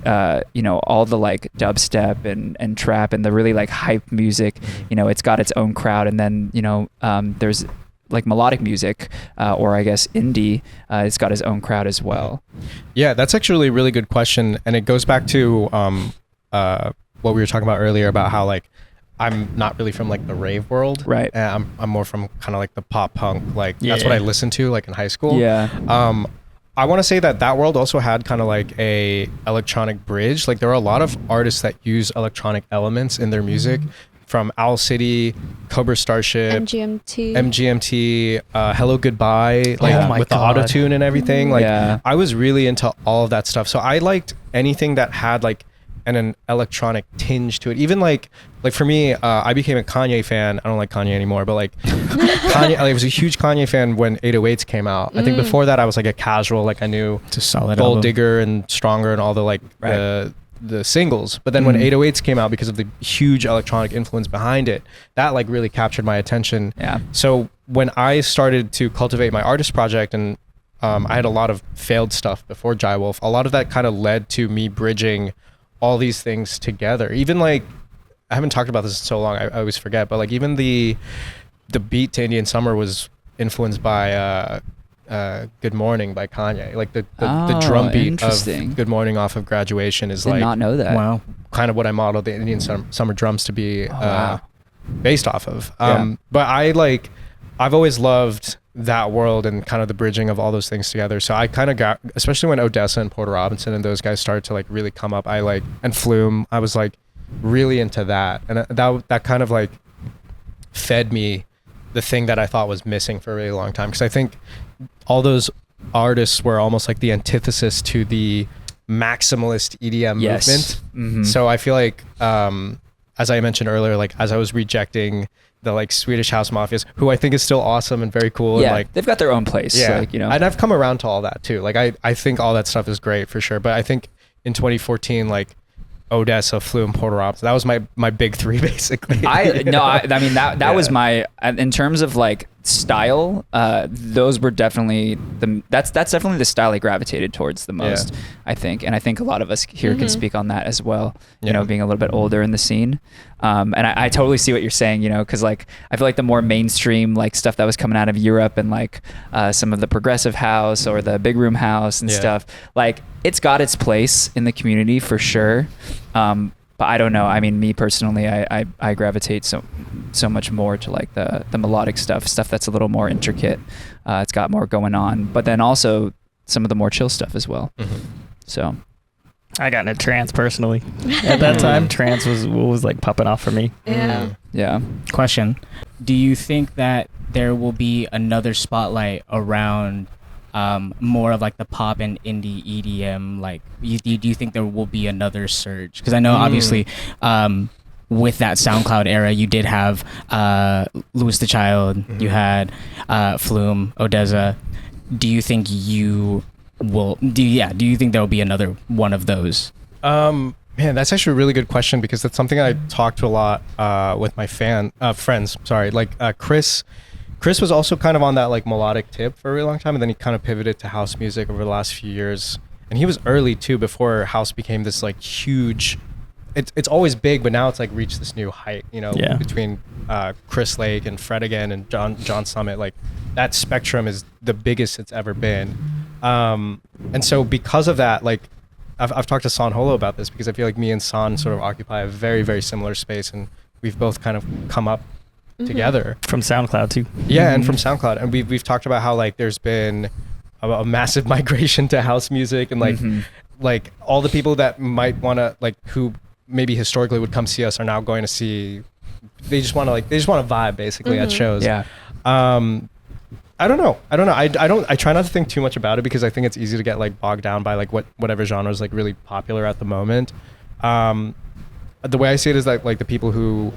you know, all the like dubstep and trap and the really like hype music, you know, it's got its own crowd. And then, you know, there's like melodic music, or I guess indie, it's got its own crowd as well. Yeah, that's actually a really good question. And it goes back to what we were talking about earlier about how like I'm not really from like the rave world. Right. I'm more from kind of like the pop punk, like that's what I listened to like in high school. Yeah. I want to say that world also had kind of like a electronic bridge. Like there are a lot of artists that use electronic elements in their music, from Owl City, Cobra Starship, MGMT, Hello Goodbye, like with the auto-tune and everything. Like I was really into all of that stuff. So I liked anything that had like an electronic tinge to it. Even like for me, I became a Kanye fan. I don't like Kanye anymore, but like Kanye, I was a huge Kanye fan when 808s came out. I think before that I was like a casual, like I knew It's a solid Gold album. Digger and Stronger and all the like the singles. But then when 808s came out, because of the huge electronic influence behind it, that like really captured my attention. Yeah. So when I started to cultivate my artist project, and I had a lot of failed stuff before Jai Wolf, a lot of that kind of led to me bridging all these things together. Even like, I haven't talked about this in so long, I always forget, but like even the beat to Indian Summer was influenced by Good Morning by Kanye. Like the drum beat of Good Morning off of Graduation is Did like not know that. Wow. kind of what I modeled the Indian Summer drums to be based off of. Yeah. But I've always loved that world and kind of the bridging of all those things together. So I kind of got, especially when Odessa and Porter Robinson and those guys started to like really come up, and Flume, I was like really into that. And that kind of like fed me the thing that I thought was missing for a really long time. Because I think all those artists were almost like the antithesis to the maximalist EDM movement. Mm-hmm. So I feel like, as I mentioned earlier, like as I was rejecting the like Swedish house mafias, who I think is still awesome and very cool. Yeah, and like they've got their own place. yeah, Like, you know. and I've come around to all that too. Like I think all that stuff is great for sure. But I think in 2014, like Odessa, Flume, Porter Robinson, that was my big three basically. I mean that was my, in terms of like style, those were definitely that's definitely the style I gravitated towards the most, I think. And I think a lot of us here can speak on that as well, you know, being a little bit older in the scene. And I totally see what you're saying, you know, because like I feel like the more mainstream like stuff that was coming out of Europe and like some of the progressive house or the big room house and stuff, like it's got its place in the community for sure. But I don't know. I mean, me personally, I gravitate so much more to like the melodic stuff that's a little more intricate. It's got more going on, but then also some of the more chill stuff as well. So I got into trance personally. At that time, trance was like popping off for me. Yeah. Question: do you think that there will be another spotlight around more of like the pop and indie EDM? Like, do you think there will be another surge? Because I know obviously with that SoundCloud era, you did have Louis the Child, you had Flume, Odessa. Do you think you will? Do you think there will be another one of those? Man, that's actually a really good question, because that's something I talk to a lot with my friends. Sorry, like Chris was also kind of on that like melodic tip for a really long time, and then he kind of pivoted to house music over the last few years. And he was early too, before house became this like huge. It's always big, but now it's like reached this new height. You know, between Chris Lake and Fred again and John Summit, like that spectrum is the biggest it's ever been. And so because of that, like I've talked to San Holo about this, because I feel like me and San sort of occupy a very, very similar space, and we've both kind of come up together From SoundCloud too. Yeah, and from SoundCloud, and we've talked about how like there's been a massive migration to house music, and like like all the people that might want to like who maybe historically would come see us are now going to see. They just want to vibe basically at shows. Yeah. I don't know. I try not to think too much about it because I think it's easy to get like bogged down by like whatever genre is like really popular at the moment. The way I see it is that like the people who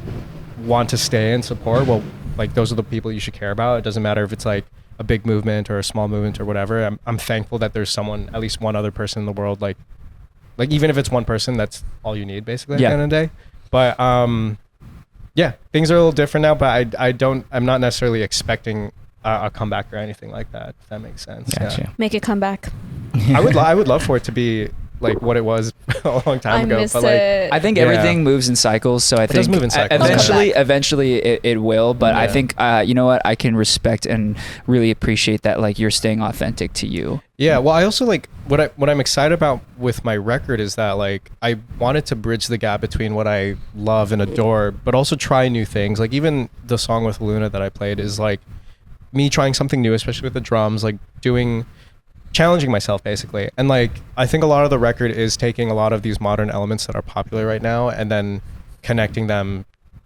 want to stay and support, well, like those are the people you should care about. It doesn't matter if it's like a big movement or a small movement or whatever. I'm thankful that there's someone, at least one other person in the world, like even if it's one person, that's all you need basically at the end of the day. But yeah, things are a little different now, but I'm not necessarily expecting a comeback or anything like that, if that makes sense. Gotcha. Yeah. Make it come back. I would love for it to be like what it was a long time ago. miss But like, it. I think everything moves in cycles, so I think does move in cycles. eventually it will. But I think you know what, I can respect and really appreciate that like you're staying authentic to you. Yeah, well, I also like what I'm excited about with my record is that like I wanted to bridge the gap between what I love and adore, but also try new things. Like even the song with Aluna that I played is like me trying something new, especially with the drums, like challenging myself basically. And like I think a lot of the record is taking a lot of these modern elements that are popular right now and then connecting them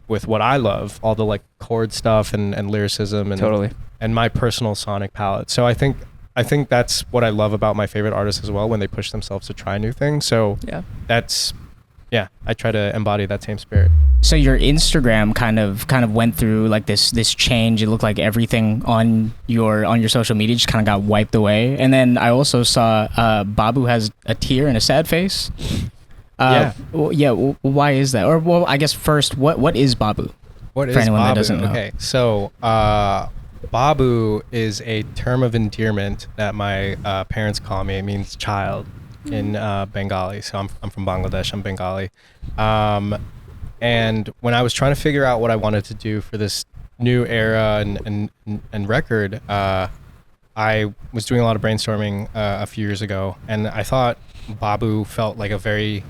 with what I love, all the like chord stuff and lyricism and my personal sonic palette. So I think that's what I love about my favorite artists as well, when they push themselves to try new things. So I try to embody that same spirit. So your Instagram kind of went through like this change. It looked like everything on your social media just kind of got wiped away. And then I also saw Babu has a tear and a sad face. Why is that? Or well, I guess first, what is Babu? What is for anyone Babu? that doesn't know? Okay, so Babu is a term of endearment that my parents call me. It means child in Bengali. So I'm from Bangladesh. I'm Bengali. And when I was trying to figure out what I wanted to do for this new era and record, I was doing a lot of brainstorming a few years ago, and I thought Babu felt like a very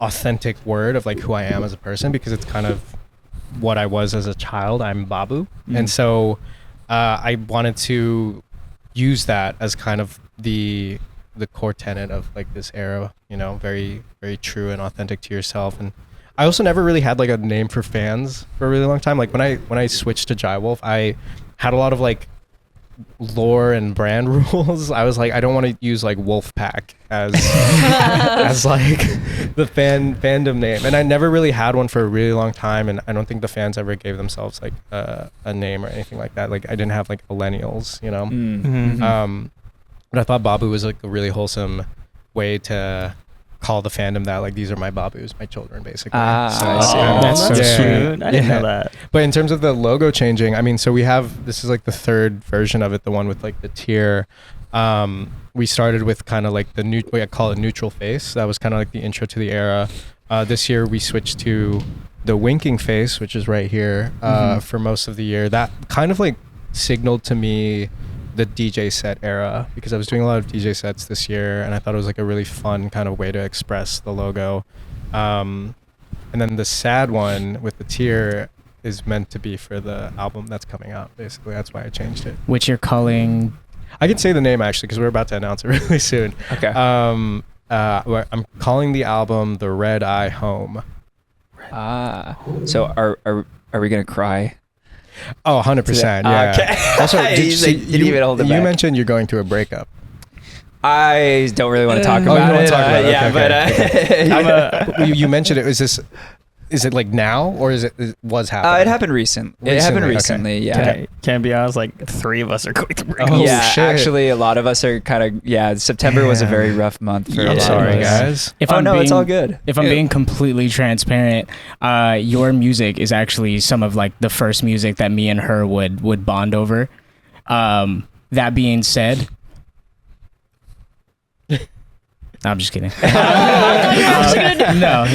authentic word of like who I am as a person, because it's kind of what I was as a child. I'm Babu. And so I wanted to use that as kind of the core tenet of like this era, you know, very, very true and authentic to yourself. And I also never really had like a name for fans for a really long time. Like when I switched to Jai Wolf, I had a lot of like lore and brand rules. I was like, I don't want to use like Wolfpack as as like the fandom name, and I never really had one for a really long time. And I don't think the fans ever gave themselves like a name or anything like that. Like I didn't have like millennials, you know. But I thought Babu was like a really wholesome way to call the fandom that like these are my Babus, my children, basically. That's so cute. I didn't know that. But in terms of the logo changing, I mean, so this is like the third version of it, the one with like the tear. We started with kind of like I call it neutral face. That was kind of like the intro to the era. This year we switched to the winking face, which is right here, for most of the year. That kind of like signaled to me the DJ set era, because I was doing a lot of DJ sets this year, and I thought it was like a really fun kind of way to express the logo. And then the sad one with the tear is meant to be for the album that's coming out. Basically, that's why I changed it. Which you're calling? I can say the name actually, because we're about to announce it really soon. Okay. I'm calling the album The Red Eye Home. So are we gonna cry? Oh, 100%. Yeah. Okay. Also, you mentioned you're going through a breakup. I don't really want to talk about it. But you mentioned it. Is it like now, or was happening? It happened recently. It happened recently. Okay. Yeah. Can't be honest. Like 3 of us are going through breakups. Oh, yeah, shit. actually, a lot of us are kind of. September was a very rough month for a lot Sorry, of us. guys. It's all good. If I'm being completely transparent, your music is actually some of like the first music that me and her would bond over. That being said, I'm just kidding. No.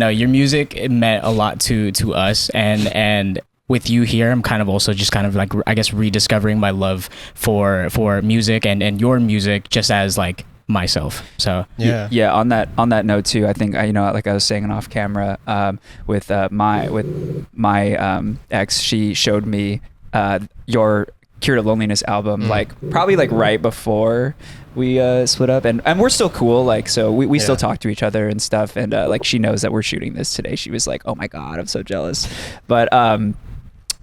Your music, it meant a lot to us, and with you here, I'm kind of also just kind of like, I guess, rediscovering my love for music and your music just as like myself. So yeah. On that note too, I think like I was saying off camera, with my ex, she showed me your Cure to Loneliness album, like probably like right before we split up, and we're still cool, like, so we still talk to each other and stuff, and like she knows that we're shooting this today. She was like, oh my god, I'm so jealous. But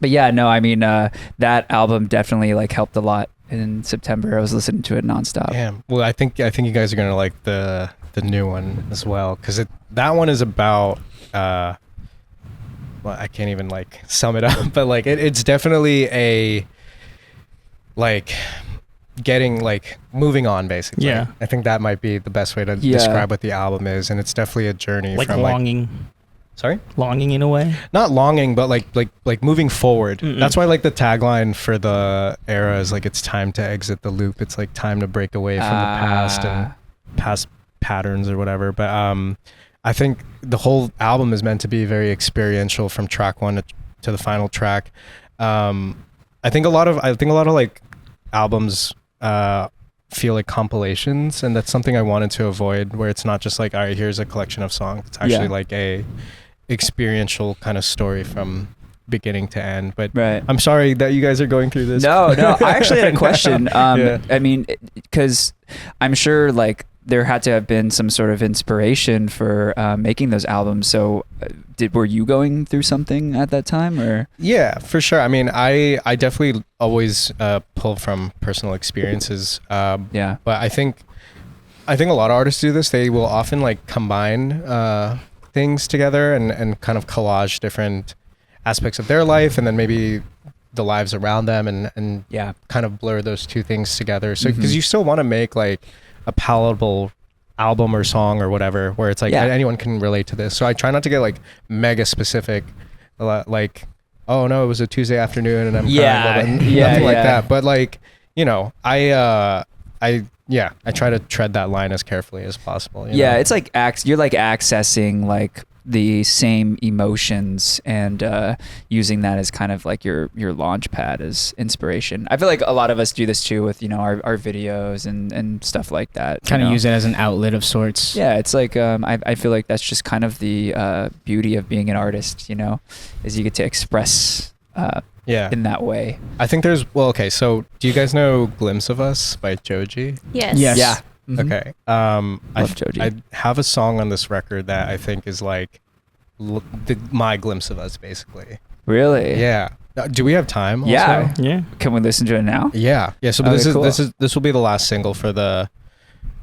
yeah, no, I mean that album definitely like helped a lot in September. I was listening to it nonstop. Yeah, well, I think you guys are gonna like the new one as well, because that one is about well, I can't even like sum it up, but like it's definitely a like getting like moving on, basically. Yeah, I think that might be the best way to describe what the album is, and it's definitely a journey like from longing. Sorry? Longing in a way. Not longing, but like moving forward. That's why like the tagline for the era is like, it's time to exit the loop. It's like time to break away from the past and past patterns or whatever. But I think the whole album is meant to be very experiential from track 1 to the final track. I think a lot of like albums feel like compilations, and that's something I wanted to avoid, where it's not just like, all right, here's a collection of songs. It's actually like a experiential kind of story from beginning to end. But I'm sorry that you guys are going through this. No, I actually had a question. I mean, because I'm sure like there had to have been some sort of inspiration for making those albums. So were you going through something at that time, or? Yeah, for sure. I mean, I definitely always pull from personal experiences. But I think a lot of artists do this. They will often like combine things together and kind of collage different aspects of their life, and then maybe the lives around them, and kind of blur those two things together. So because you still want to make like a palatable album or song or whatever, where it's like anyone can relate to this. So I try not to get like mega specific, like, oh no, it was a Tuesday afternoon and I'm nothing like that. But like, you know, I try to tread that line as carefully as possible. You know? It's like you're like accessing like the same emotions and using that as kind of like your launch pad as inspiration. I feel like a lot of us do this too with, you know, our videos and stuff like that. Kind of use it as an outlet of sorts. Yeah, it's like I feel like that's just kind of the beauty of being an artist, you know, is you get to express in that way. I think so do you guys know Glimpse of Us by Joji? Yes. Yeah. Mm-hmm. Okay. I have a song on this record that I think is like my glimpse of us, basically. Really? Yeah. Do we have time? Also? Yeah. Can we listen to it now? Yeah. So this will be the last single for the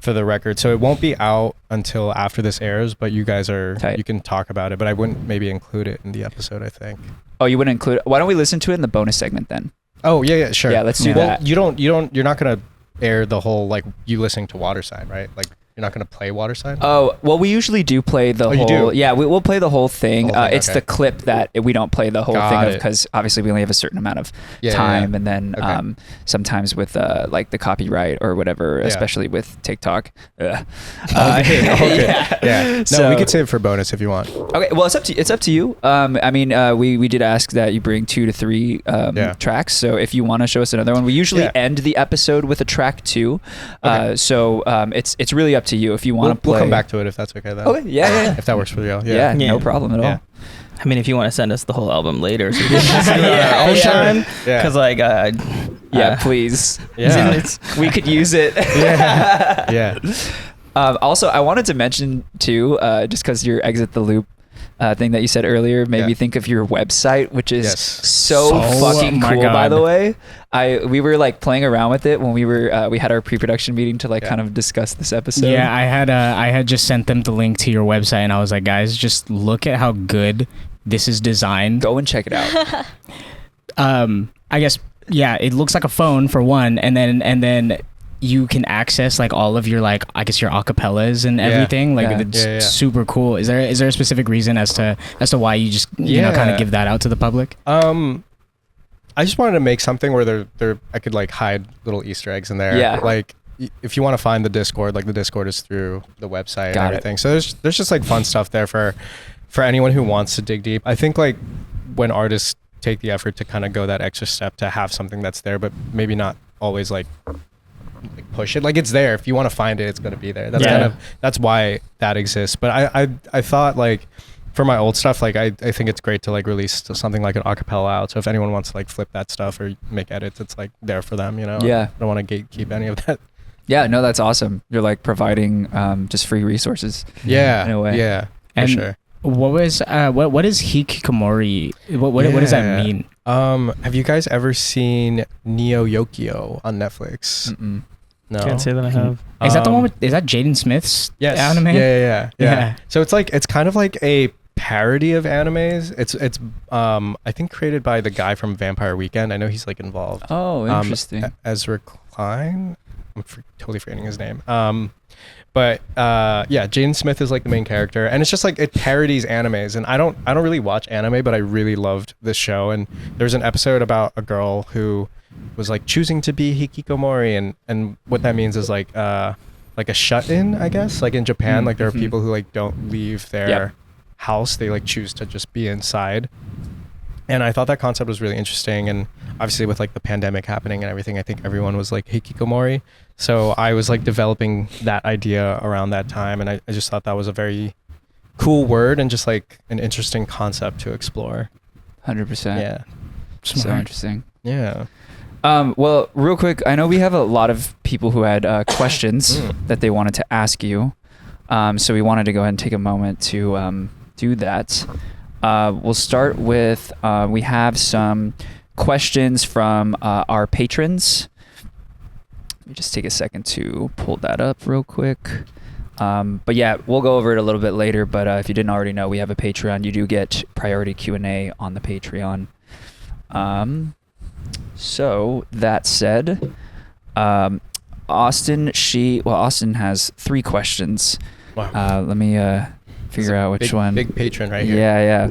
record. So it won't be out until after this airs, but you guys you can talk about it, but I wouldn't maybe include it in the episode, I think. Oh, you wouldn't include it? Why don't we listen to it in the bonus segment then? Oh, yeah, sure. Yeah, let's do that. Well, you're not going to air the whole, like, you listening to Waterside, right? Like, you're not going to play Waterside? Oh, well, we usually do play the whole... You do? Yeah, we'll play the whole thing. It's the clip that we don't play the whole thing of, because obviously we only have a certain amount of time, and then sometimes with like the copyright or whatever, especially with TikTok. No, we could save it for bonus if you want. Okay, well, it's up to you. I mean, we did ask that you bring 2 to 3 tracks, so if you want to show us another one, we usually end the episode with a track 2. So it's really up to you if you want to play. We'll come back to it if that's okay though. Okay, yeah. If that works for you. Yeah, no problem at all. I mean, if you want to send us the whole album later, so we can just do our own time, because like, please, we could use it. Also, I wanted to mention too, just because your Exit the Loop thing that you said earlier made me think of your website, which is so fucking cool. By the way, we were like playing around with it when we had our pre-production meeting to like kind of discuss this episode. Yeah, I had just sent them the link to your website, and I was like, guys, just look at how good this is designed. Go and check it out. I guess it looks like a phone for one, and then you can access like all of your, like, I guess your acapellas and everything. It's super cool. Is there a specific reason as to why you just you know, kind of give that out to the public? I just wanted to make something where I could like hide little Easter eggs in there. Yeah. Like if you want to find the Discord, like the Discord is through the website and everything. So there's just like fun stuff there for anyone who wants to dig deep. I think like when artists take the effort to kind of go that extra step to have something that's there, but maybe not always like push it, like it's there. If you want to find it, it's going to be there. That's that's why that exists. But I thought like for my old stuff, like I think it's great to like release something like an acapella out. So if anyone wants to like flip that stuff or make edits, it's like there for them, you know? Yeah. I don't want to gatekeep any of that. Yeah, no, that's awesome. You're like providing just free resources. Yeah. In a way. Yeah. For And sure. what was what is hikikomori? What does that mean? Have you guys ever seen Neo Yokio on Netflix? Mm-mm. No. Can't say that I have. Is that the one with? Is that Jaden Smith's Yes. anime? Yeah. So it's kind of like a parody of animes. It's I think created by the guy from Vampire Weekend. I know he's like involved. Oh, interesting. Ezra Klein. I'm totally forgetting his name. But yeah, Jaden Smith is like the main character, and it's just like it parodies animes. And I don't really watch anime, but I really loved this show. And there's an episode about a girl who was like choosing to be hikikomori, and what that means is like a shut-in, I guess. Like in Japan, like there are people who like don't leave their house; they like choose to just be inside. And I thought that concept was really interesting. And obviously with like the pandemic happening and everything, I think everyone was like hikikomori. So I was like developing that idea around that time. And I just thought that was a very cool word and just like an interesting concept to explore. 100%. Yeah. So interesting. Yeah. Well, real quick, I know we have a lot of people who had questions that they wanted to ask you. So we wanted to go ahead and take a moment to do that. We'll start with, we have some questions from our patrons. Let me just take a second to pull that up real quick. But yeah, we'll go over it a little bit later. But if you didn't already know, we have a Patreon. You do get priority Q&A on the Patreon. So that said, Austin has 3 questions. Wow. Let me figure out which one. Big patron right here. Yeah.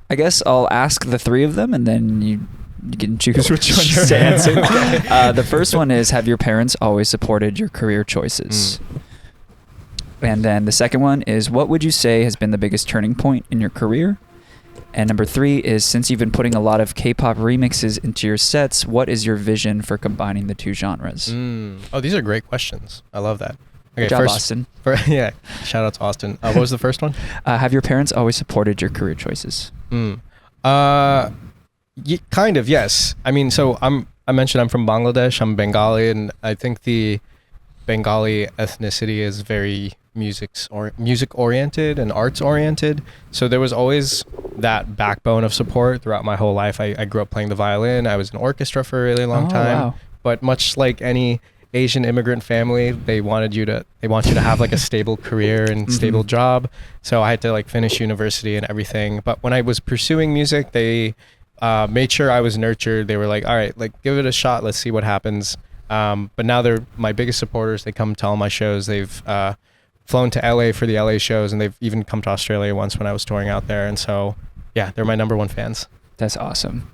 I guess I'll ask the 3 of them, and then you can choose which one to answer. The first one is, have your parents always supported your career choices? And then the second one is, what would you say has been the biggest turning point in your career? And number 3 is, since you've been putting a lot of K-pop remixes into your sets, what is your vision for combining the 2 genres? Oh, these are great questions. I love that. Okay, Good job, Austin. Yeah, shout out to Austin. What was the first one? Have your parents always supported your career choices? Kind of, yes. I mean, so I mentioned I'm from Bangladesh. I'm Bengali, and I think the Bengali ethnicity is very music oriented and arts oriented. So there was always that backbone of support throughout my whole life. I grew up playing the violin. I was in orchestra for a really long time. Wow. But much like any Asian immigrant family, they want you to have like a stable career and stable job. So I had to like finish university and everything. But when I was pursuing music, they made sure I was nurtured. They were like, all right, like give it a shot. Let's see what happens. But now they're my biggest supporters. They come to all my shows. They've flown to LA for the LA shows, and they've even come to Australia once when I was touring out there. And so, yeah, they're my number 1 fans. That's awesome.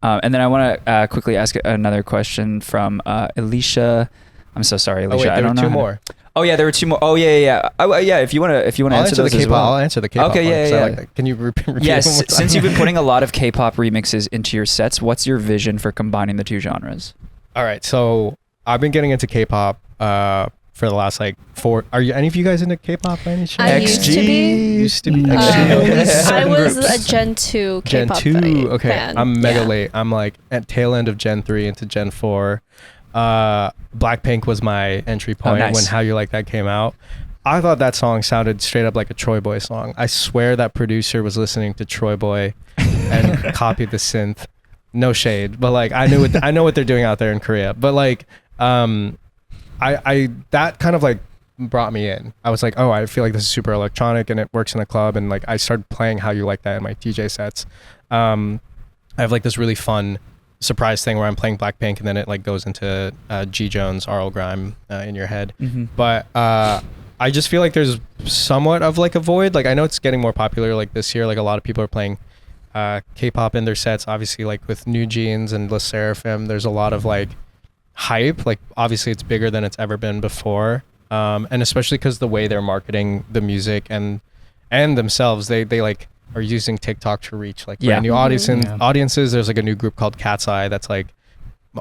And then I want to quickly ask another question from Alicia. I'm so sorry, Alicia. Oh, wait, there were 2 more. Oh yeah, there were 2 more. Oh yeah. Yeah, if you want to answer those as well. I'll answer the K-pop. Okay, yeah. Like that. Can you repeat Yes, one more time? since you've been putting a lot of K-pop remixes into your sets, what's your vision for combining the 2 genres? All right, so I've been getting into K-pop for the last like 4. Are any of you guys into K-pop by any chance? I used to be. Used to be. XG. I was groups. a Gen 2 Gen K-pop 2. Okay, fan. I'm mega late. I'm like at tail end of Gen 3 into Gen 4. Blackpink was my entry point when How You Like That came out. I thought that song sounded straight up like a Troy Boy song. I swear that producer was listening to Troy Boy and copied the synth. No shade, but like I know what they're doing out there in Korea. But like I that kind of like brought me in. I was like, oh, I feel like this is super electronic and it works in a club, and like I started playing How You Like That in my DJ sets. I have like this really fun surprise thing where I'm playing Blackpink and then it like goes into G Jones, RL Grime in your head. But I just feel like there's somewhat of like a void. Like I know it's getting more popular like this year. Like a lot of people are playing K-pop in their sets. Obviously, like with New Jeans and Le Sserafim, there's a lot of like hype. Like obviously it's bigger than it's ever been before. And especially because the way they're marketing the music and themselves, they like are using TikTok to reach like brand new audiences. There's like a new group called Cat's Eye that's like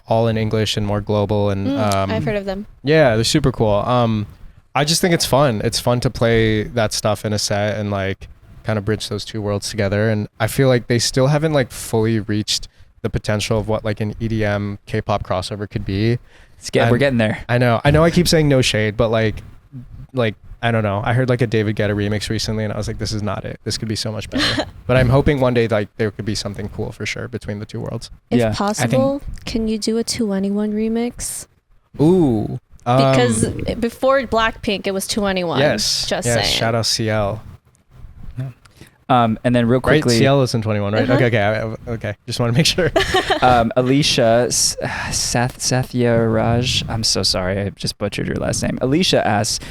all in English and more global. And I've heard of them. Yeah, they're super cool. I just think it's fun. It's fun to play that stuff in a set and like kind of bridge those two worlds together. And I feel like they still haven't like fully reached the potential of what like an EDM K-pop crossover could be. We're getting there. I know I keep saying no shade, but like I don't know. I heard like a David Guetta remix recently and I was like, this is not it. This could be so much better. But I'm hoping one day like there could be something cool for sure between the two worlds. If possible, can you do a 2NE1 remix? Ooh. Because before Blackpink, it was 2NE1. Yes. Just yes, saying. shout out CL. And then real Right, quickly, CL is in 21, right? Uh-huh. Okay. Just want to make sure. Alicia Sathyaraj, I'm so sorry, I just butchered your last name. Alicia asks,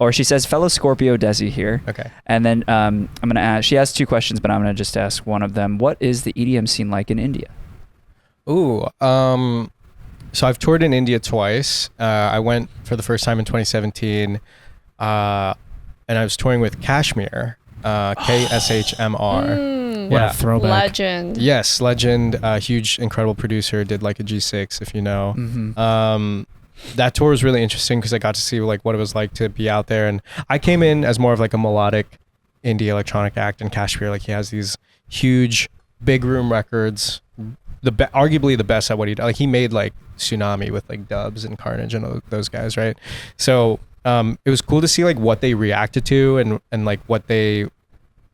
or she says, fellow Scorpio Desi here. Okay. And then I'm gonna ask. She has two questions, but I'm gonna just ask one of them. What is the EDM scene like in India? Ooh. So I've toured in India twice. I went for the first time in 2017, and I was touring with Kashmir. KSHMR. What a throwback. Legend. Yes, legend. Huge, incredible producer. Did like a G6, if you know. That tour was really interesting because I got to see like what it was like to be out there. And I came in as more of like a melodic indie-electronic act, and Kashmir, like he has these huge, big room records. Arguably the best at what he does. Like he made like Tsunami with like Dubs and Carnage and those guys, right? So it was cool to see like what they reacted to and like what they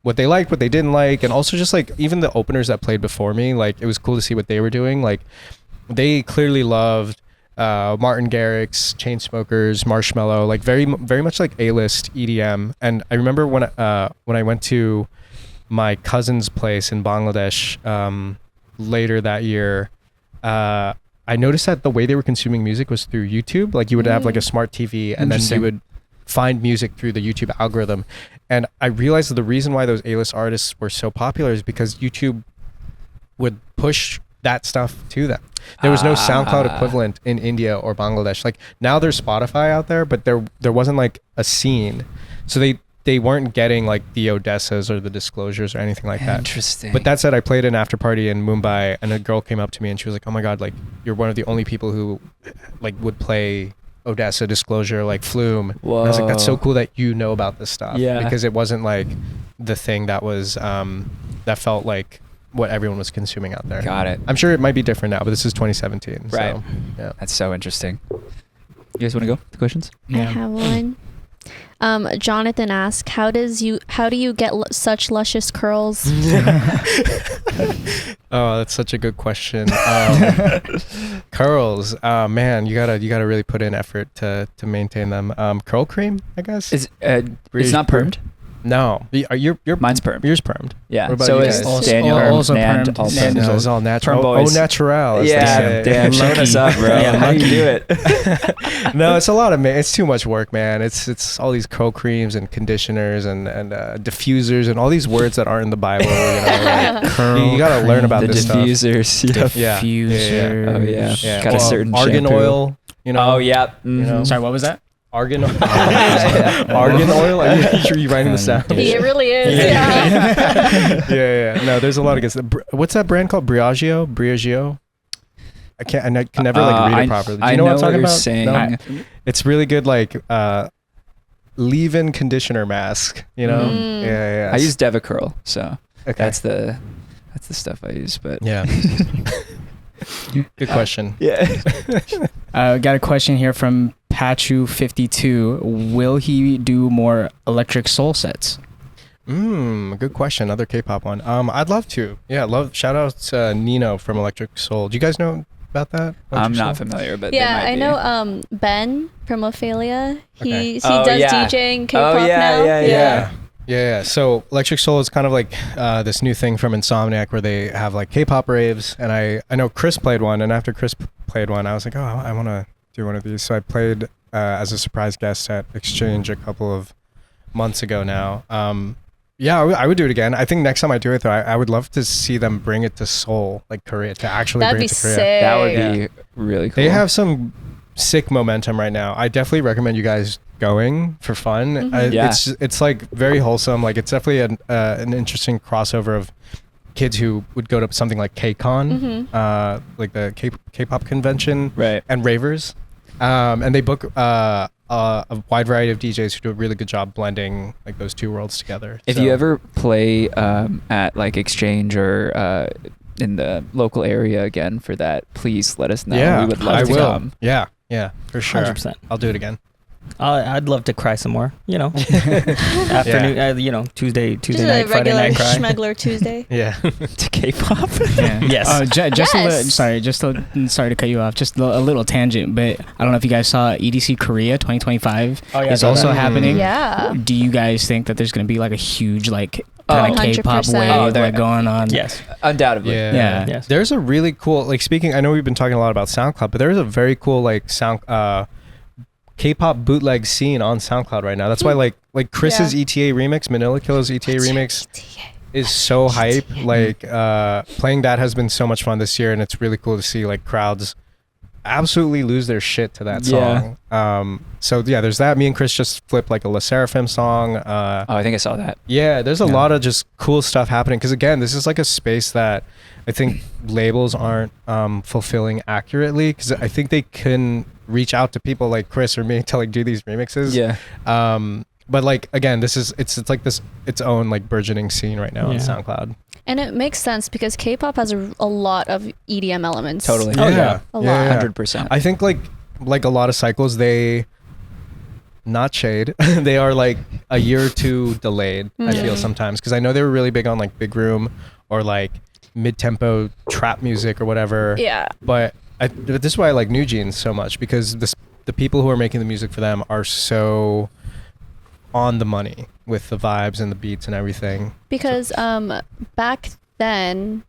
liked, what they didn't like, and also just like even the openers that played before me, like it was cool to see what they were doing. Like they clearly loved Martin Garrix, Chainsmokers, Marshmello, like very much like A-list EDM. And I remember when I went to my cousin's place in Bangladesh later that year, I noticed that the way they were consuming music was through YouTube. Like you would have like a smart TV and then you would find music through the YouTube algorithm. And I realized that the reason why those A-list artists were so popular is because YouTube would push that stuff to them. There was no SoundCloud equivalent in India or Bangladesh. Like now there's Spotify out there, but there wasn't like a scene. So they weren't getting like the Odessas or the Disclosures or anything like that. Interesting. But that said, I played an after party in Mumbai and a girl came up to me and she was like, oh my God, like you're one of the only people who like would play Odessa, Disclosure, like Flume. Whoa. And I was like, that's so cool that you know about this stuff. Yeah. Because it wasn't like the thing that was, that felt like what everyone was consuming out there. Got it. I'm sure it might be different now, but this is 2017. Right. So, yeah. That's so interesting. You guys want to go? The questions? I have one. Jonathan asked, how do you get such luscious curls? Oh, that's such a good question. Curls, man, you gotta really put in effort to maintain them. Curl cream, I guess. It's not permed. No, you're Mine's permed. Yours permed. Yeah. What about So you is guys? Daniel. Also Nand, permed. all Nand permed. No, it's all natural. Perm Oh, boys. natural. as they Yeah, say. damn, showing us up, bro. Yeah, How do you lucky. do it? No, it's a lot of it's too much work, man. It's all these curl creams and conditioners and diffusers and all these words that aren't in the Bible. You know, like, you gotta learn about The this diffusers. Yep. Yeah. Diffuser. Oh yeah. Yeah. Got a certain argan shampoo. oil. You know. Oh yeah. You know. Sorry, what was that? Argan oil. Argan oil. Are you writing this down? It really is. Yeah. Yeah. No, there's a lot of good stuff. What's that brand called? Briogeo. I can never like read it properly. Do you know what I'm talking you're about? saying. No? It's really good, like leave-in conditioner mask. You know? Yeah. I use DevaCurl, so Okay. that's the stuff I use. But Yeah. Good question. yeah. Got a question here from Pachu52. Will he do more electric soul sets? Good question. Another K-pop one. I'd love to. Yeah, shout out to Nino from Electric Soul. Do you guys know about that? I'm Electric not Soul? familiar, but Yeah, they I might know Ben from Ophelia. Okay. He does DJing K-pop now. Yeah. So Electric Soul is kind of like this new thing from Insomniac where they have like K-pop raves, and I know Chris played one, and after Chris played one, I was like, oh, I want to do one of these. So I played as a surprise guest at Exchange a couple of months ago now. Yeah, I would do it again. I think next time I do it, though, I would love to see them bring it to Seoul, like Korea, to actually That'd bring be it to Korea. sick. That would be really cool. They have some sick momentum right now. I definitely recommend you guys going for fun. Yeah. It's like very wholesome. Like it's definitely an interesting crossover of kids who would go to something like KCON, like the K-pop convention, Right. and ravers. And they book a a wide variety of DJs who do a really good job blending like those two worlds together. If So- you ever play at like Exchange or in the local area again for that, please let us know. yeah, We would love I to will. come. Yeah, for sure. 100%. I'll do it again. I'd love to cry some more. Afternoon. Tuesday Just a night, Friday regular night cry. schmegler Tuesday. Yeah. To K-pop. Yeah. Yes. Sorry to cut you off. Just a little tangent, but I don't know if you guys saw EDC Korea 2025 Oh, yeah, I is saw also that. happening. Yeah. Do you guys think that there's going to be like a huge like kind of K-pop 100%. wave there- like going on? Yes. Undoubtedly. Yeah. Yes. There's a really cool like speaking. I know we've been talking a lot about SoundCloud, but there's a very cool like K-pop bootleg scene on SoundCloud right now. That's why like Chris's ETA remix, Manila Killa's ETA remix is so hype. Like playing that has been so much fun this year, and it's really cool to see like crowds absolutely lose their shit to that song. So yeah, there's that. Me and Chris just flipped like a La Seraphim song. Oh, I think I saw that. Yeah, there's a lot of just cool stuff happening because again, this is like a space that I think labels aren't fulfilling accurately because I think they can reach out to people like Chris or me to like do these remixes. Yeah. But like again, it's like this its own like burgeoning scene right now on Yeah. SoundCloud. And it makes sense because K-pop has a lot of EDM elements. Totally. Oh, yeah. A lot. 100%. I think like a lot of cycles they not shade they are like a year or two delayed. I feel sometimes because I know they were really big on like big room or like mid-tempo trap music or whatever. Yeah. But this is why I like New Jeans so much because the people who are making the music for them are so on the money with the vibes and the beats and everything. Because back then,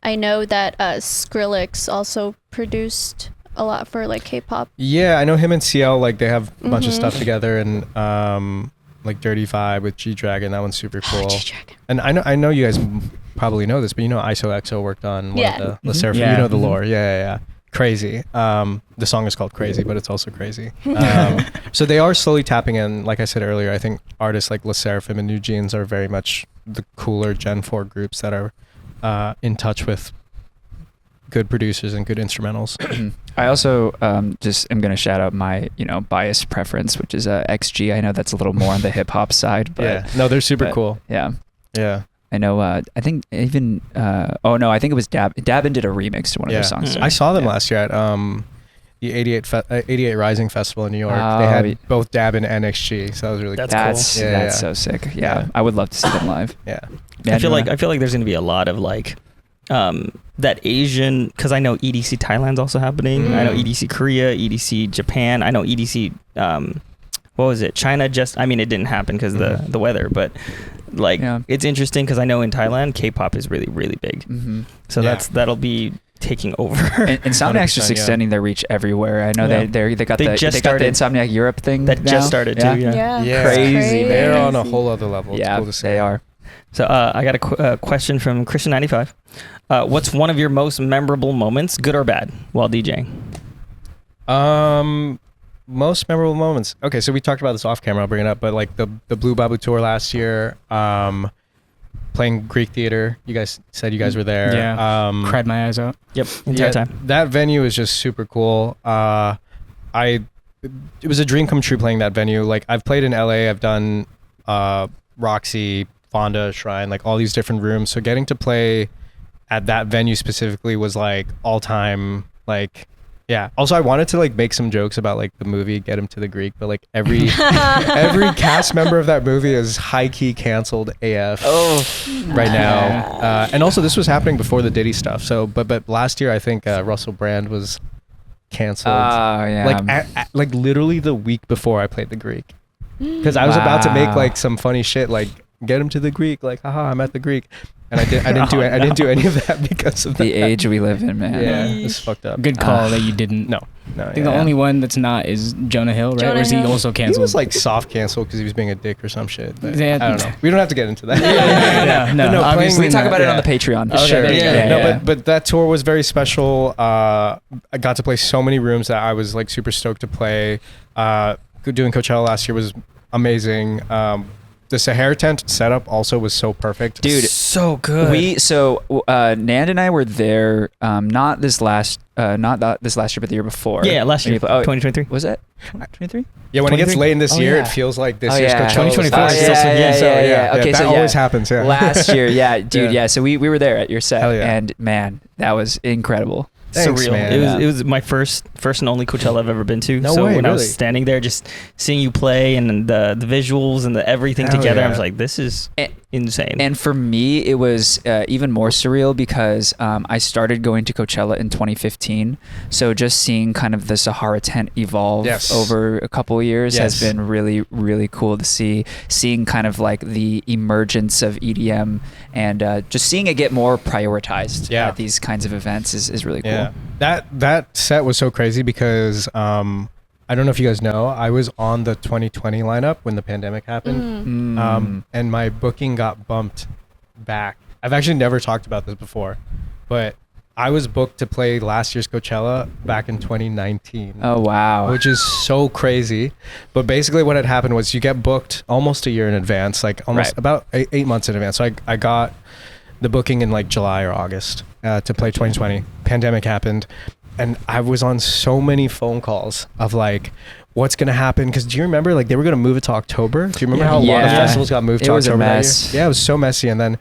I know that Skrillex also produced a lot for like K-pop. Yeah, I know him and CL like they have a bunch of stuff together and like Dirty Vibe with G-Dragon. That one's super cool. G-Dragon. And I know you guys probably know this, but you know ISOXO worked on one Yeah. of the La Seraphim. Yeah. You know the lore. Yeah. Crazy. The song is called Crazy, but it's also crazy. So they are slowly tapping in. Like I said earlier, I think artists like La Seraphim and New Jeans are very much the cooler Gen 4 groups that are in touch with good producers and good instrumentals. I also just am going to shout out my, biased preference, which is XG. I know that's a little more on the hip hop side, but Yeah. No, they're super but, cool. Yeah. Yeah. I know. I think even. I think it was Dabin did a remix to one of their songs. I saw them last year at the 88 Rising Festival in New York. Oh, They had both Dabin and XG, so that was really cool. That's cool. Yeah, that's yeah. so sick. Yeah, Yeah. I would love to see them live. Yeah. I feel like there's going to be a lot of like that Asian, because I know EDC Thailand's also happening. I know EDC Korea, EDC Japan. I know EDC what was it? China it didn't happen because of the weather, but like it's interesting because I know in Thailand K-pop is really, really big. Mm-hmm. So that'll be taking over. And Insomniac's just 100%, extending their reach everywhere. I know Yeah. they got They the just got the started. Insomniac Europe thing That now. just started too. Yeah. Yeah. Crazy, man. They're on a whole other level. It's Yeah, cool to see. they are. So I got a question from Christian95. What's one of your most memorable moments, good or bad, while DJing? Most memorable moments. Okay, so we talked about this off camera. I'll bring it up, but like the Blue Babu tour last year, playing Greek Theater. You guys said you guys were there. Yeah. Cried my eyes out. Yep, entire time. That venue is just super cool. It was a dream come true playing that venue. Like I've played in LA. I've done Roxy, Fonda, Shrine, like all these different rooms. So getting to play at that venue specifically was like all time. Like, yeah. Also, I wanted to like make some jokes about like the movie Get Him to the Greek, but like every cast member of that movie is high key canceled AF right now. And also, this was happening before the Diddy stuff. So, but last year I think Russell Brand was canceled. Yeah. Like literally the week before I played the Greek, because I was about to make like some funny shit like Get Him to the Greek, like haha I'm at the Greek, and I didn't do any of that because of the that. age we live in, man. Yeah, it's fucked up. Good call that you didn't. No. I think the only one that's not is Jonah Hill, right? Or is he Jonah Hill. also He canceled? was like soft canceled because he was being a dick or some shit. But Yeah. I don't know. We don't have to get into that. yeah, no, But no, obviously We talk about it Yeah. on the Patreon. Okay, Sure. there you go. No, Yeah. but that tour was very special. I got to play so many rooms that I was like super stoked to play. Doing Coachella last year was amazing. the Sahara tent setup also was so perfect. Dude, so good. Nand and I were there, not this last year, but the year before. Yeah, last year, Oh, 2023. was that 2023? Yeah, when it gets 23? late in this Oh, year, yeah. it feels like this Oh, year's yeah. Coachella. 2024 was is last still year. so- yeah. Okay, that so always happens. Yeah. Last year, yeah, dude, Yeah. yeah. So we were there at your set, Hell yeah. and man, that was incredible. Thanks, Surreal. man. It was my first and only Coachella I've ever been to. No so way, when I really? was standing there, just seeing you play and the visuals and the everything Hell together, I yeah. was like, this is insane. And for me, it was even more surreal because I started going to Coachella in 2015. So just seeing kind of the Sahara tent evolve Yes. over a couple of years has Yes. been really, really cool to see. Seeing kind of like the emergence of EDM and just seeing it get more prioritized Yeah. at these kinds of events is really cool. Yeah, that set was so crazy because I don't know if you guys know, I was on the 2020 lineup when the pandemic happened, and my booking got bumped back. I've actually never talked about this before, but I was booked to play last year's Coachella back in 2019. Oh, wow. Which is so crazy. But basically what had happened was you get booked almost a year in advance, like almost Right. about 8 months in advance. So I got the booking in like July or August to play 2020. Pandemic happened. And I was on so many phone calls of like, what's going to happen? Because do you remember like they were going to move it to October? Do you remember how a lot of Yeah. festivals got moved It to was a October that year? mess. Yeah, it was so messy. And then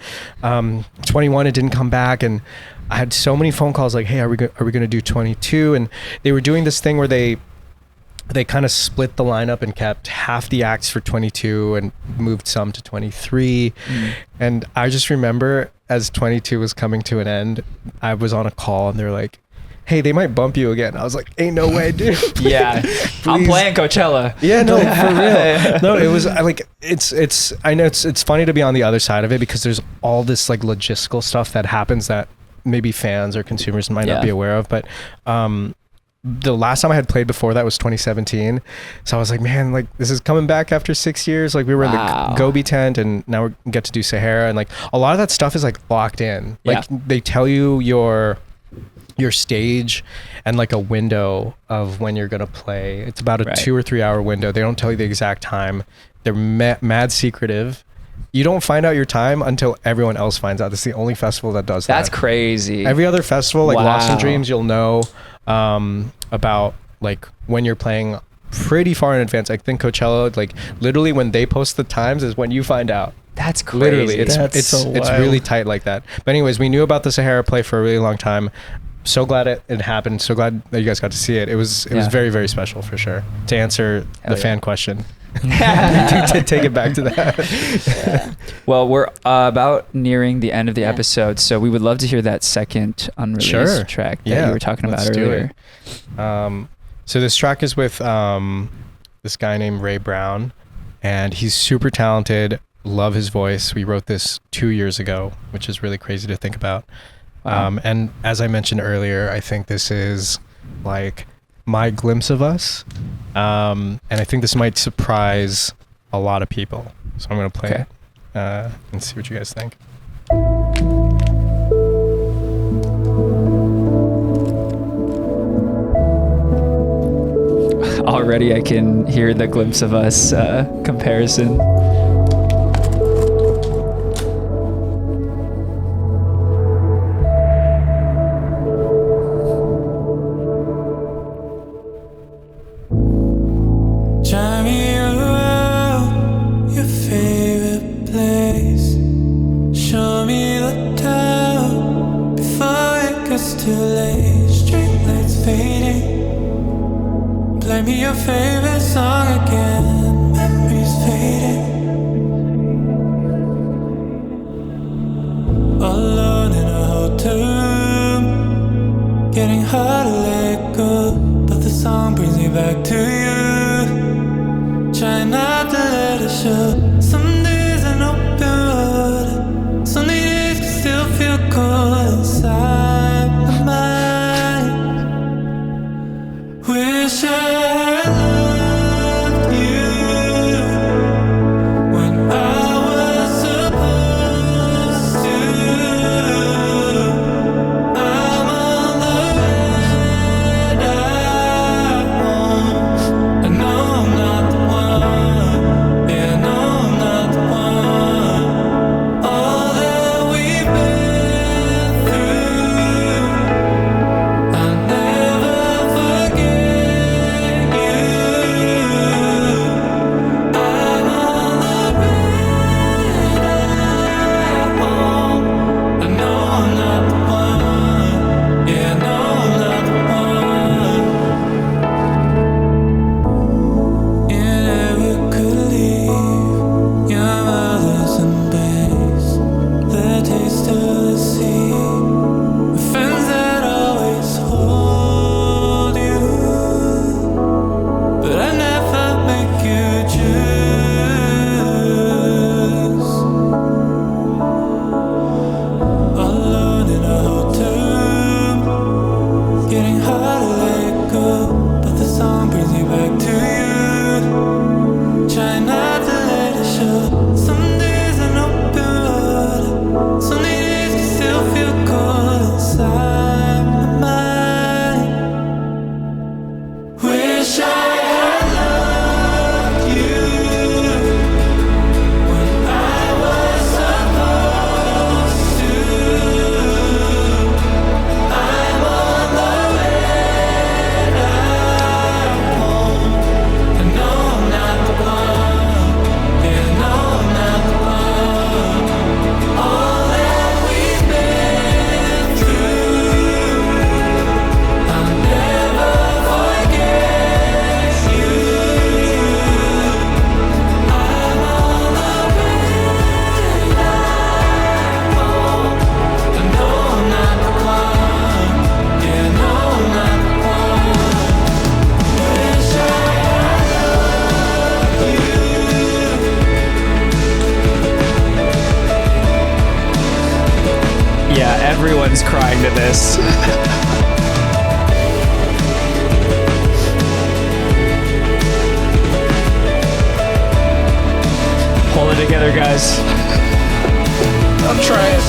21, it didn't come back. And I had so many phone calls like, hey, are we going to do 22? And they were doing this thing where they kind of split the lineup and kept half the acts for 22 and moved some to 23. And I just remember as 22 was coming to an end, I was on a call and they're like, hey, they might bump you again. I was like, ain't no way, dude. Yeah. I'm Please. playing Coachella. Yeah, no, for real. No, it was like it's I know it's funny to be on the other side of it because there's all this like logistical stuff that happens that maybe fans or consumers might not be aware of, but the last time I had played before that was 2017. So I was like, man, like this is coming back after 6 years. Like we were in Wow. the Gobi tent and now we get to do Sahara, and like a lot of that stuff is like locked in. Like they tell you your stage and like a window of when you're gonna play. It's about a 2 or 3 hour window. They don't tell you the exact time. They're mad secretive. You don't find out your time until everyone else finds out. It's the only festival that does that. That's crazy. Every other festival, like Lost in Wow. Dreams, you'll know about like when you're playing pretty far in advance. I think Coachella, like literally when they post the times is when you find out. That's crazy. Literally, it's so it's wild. really tight like that. But anyways, we knew about the Sahara play for a really long time. So glad it happened. So glad that you guys got to see it. It was very, very special for sure. To answer the fan question, to take it back to that. Well, we're about nearing the end of the episode, so we would love to hear that second unreleased track that you were talking about let's do earlier. it. So this track is with this guy named Ray Brown, and he's super talented. Love his voice. We wrote this 2 years ago, which is really crazy to think about. Wow. And as I mentioned earlier, I think this is like my glimpse of us. And I think this might surprise a lot of people. So I'm going to play it and see what you guys think. Already I can hear the Glimpse of Us comparison. Drive me around your favorite place. Show me the town before it gets too late. Street lights fading. Play me your favorite song again. Memories fading. Alone in a hotel room, getting hard to let go, but the song brings me back to you. Try not to let it show. Some days an open road, some days can still feel cold inside my mind. Wish I loved you when I was supposed to. I'm on the red eye. I know I'm not the one. Yeah, I know Everyone's crying to this. Hold it together, guys. I'm trying.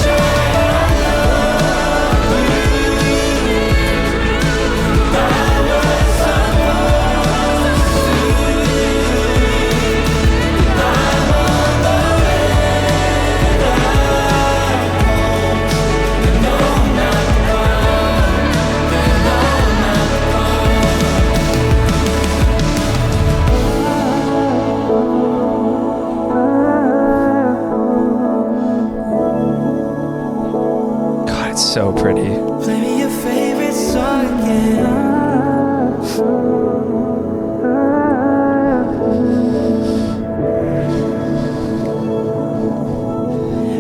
So pretty. Play me your favorite song again.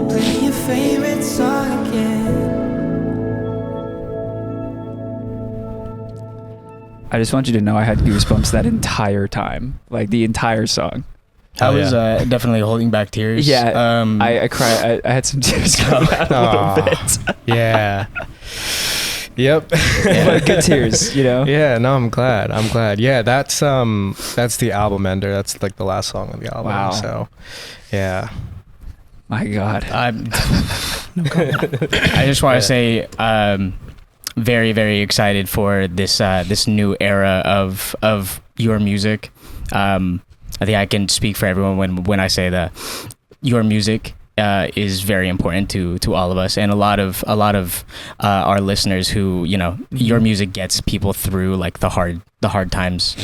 Play me your favorite song again. I just want you to know I had goosebumps that entire time, like the entire song. I was definitely holding back tears. Yeah, I cried. I had some tears coming out a little bit. Yeah. Yep. But good tears, you know? Yeah, no, I'm glad. Yeah, that's the album ender. That's like the last song of the album. Wow. So, yeah. My God. I just want to say, very, very excited for this new era of your music. I think I can speak for everyone when I say that your music is very important to all of us, and a lot of our listeners who, you know, your music gets people through like the hard times.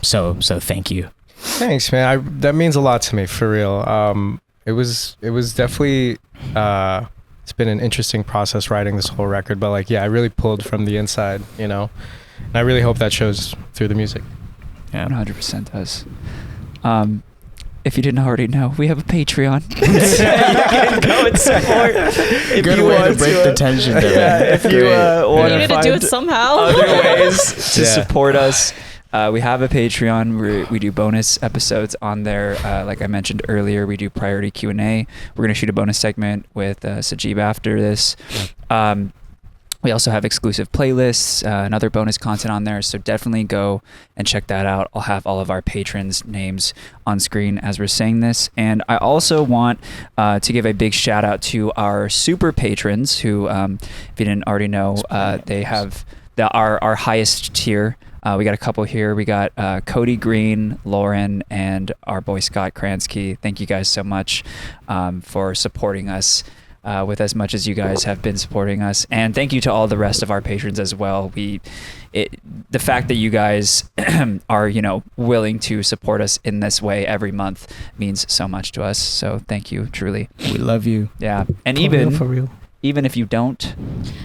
So thank you. Thanks, man. That means a lot to me, for real. It was definitely it's been an interesting process writing this whole record, but like, yeah, I really pulled from the inside, you know, and I really hope that shows through the music. Yeah, 100% does. If you didn't already know, we have a Patreon. You can go and support. If Good you way want to break the tension there. Yeah, if you want You to need to find do it somehow. other ways to Yeah. support us, we have a Patreon. We do bonus episodes on there. Like I mentioned earlier, we do priority Q&A. We're going to shoot a bonus segment with Sajeeb after this. We also have exclusive playlists and other bonus content on there, so definitely go and check that out. I'll have all of our patrons' names on screen as we're saying this. And I also want to give a big shout out to our super patrons who, if you didn't already know, they have our highest tier. We got a couple here. We got Cody Green, Lauren, and our boy Scott Kransky. Thank you guys so much for supporting us with as much as you guys have been supporting us, and thank you to all the rest of our patrons as well. The fact that you guys are, you know, willing to support us in this way every month means so much to us. So thank you, truly. We love you. Yeah, and For real. even if you don't,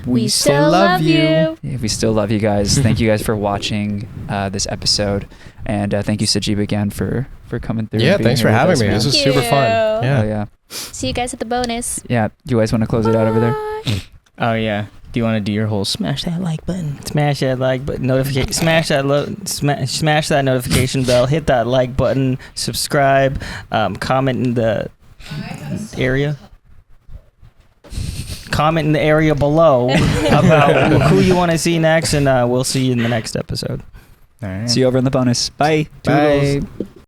We still love you. yeah, we still love you guys. Thank you guys for watching this episode, and thank you, Sajeeb, again for coming through. Yeah, and being thanks here for with having us, me. man. This was Thank super fun. you. Yeah. Oh, yeah. See you guys at the bonus. Yeah. Do you guys want to close it out over there? Bye. Oh yeah. Do you want to do your whole smash that like button? Smash that like button, notification. Smash that notification bell. Hit that like button. Subscribe. Comment in the area. Comment in the area below about who you want to see next, and we'll see you in the next episode. All right. See you over in the bonus. Bye. Bye. Toodles.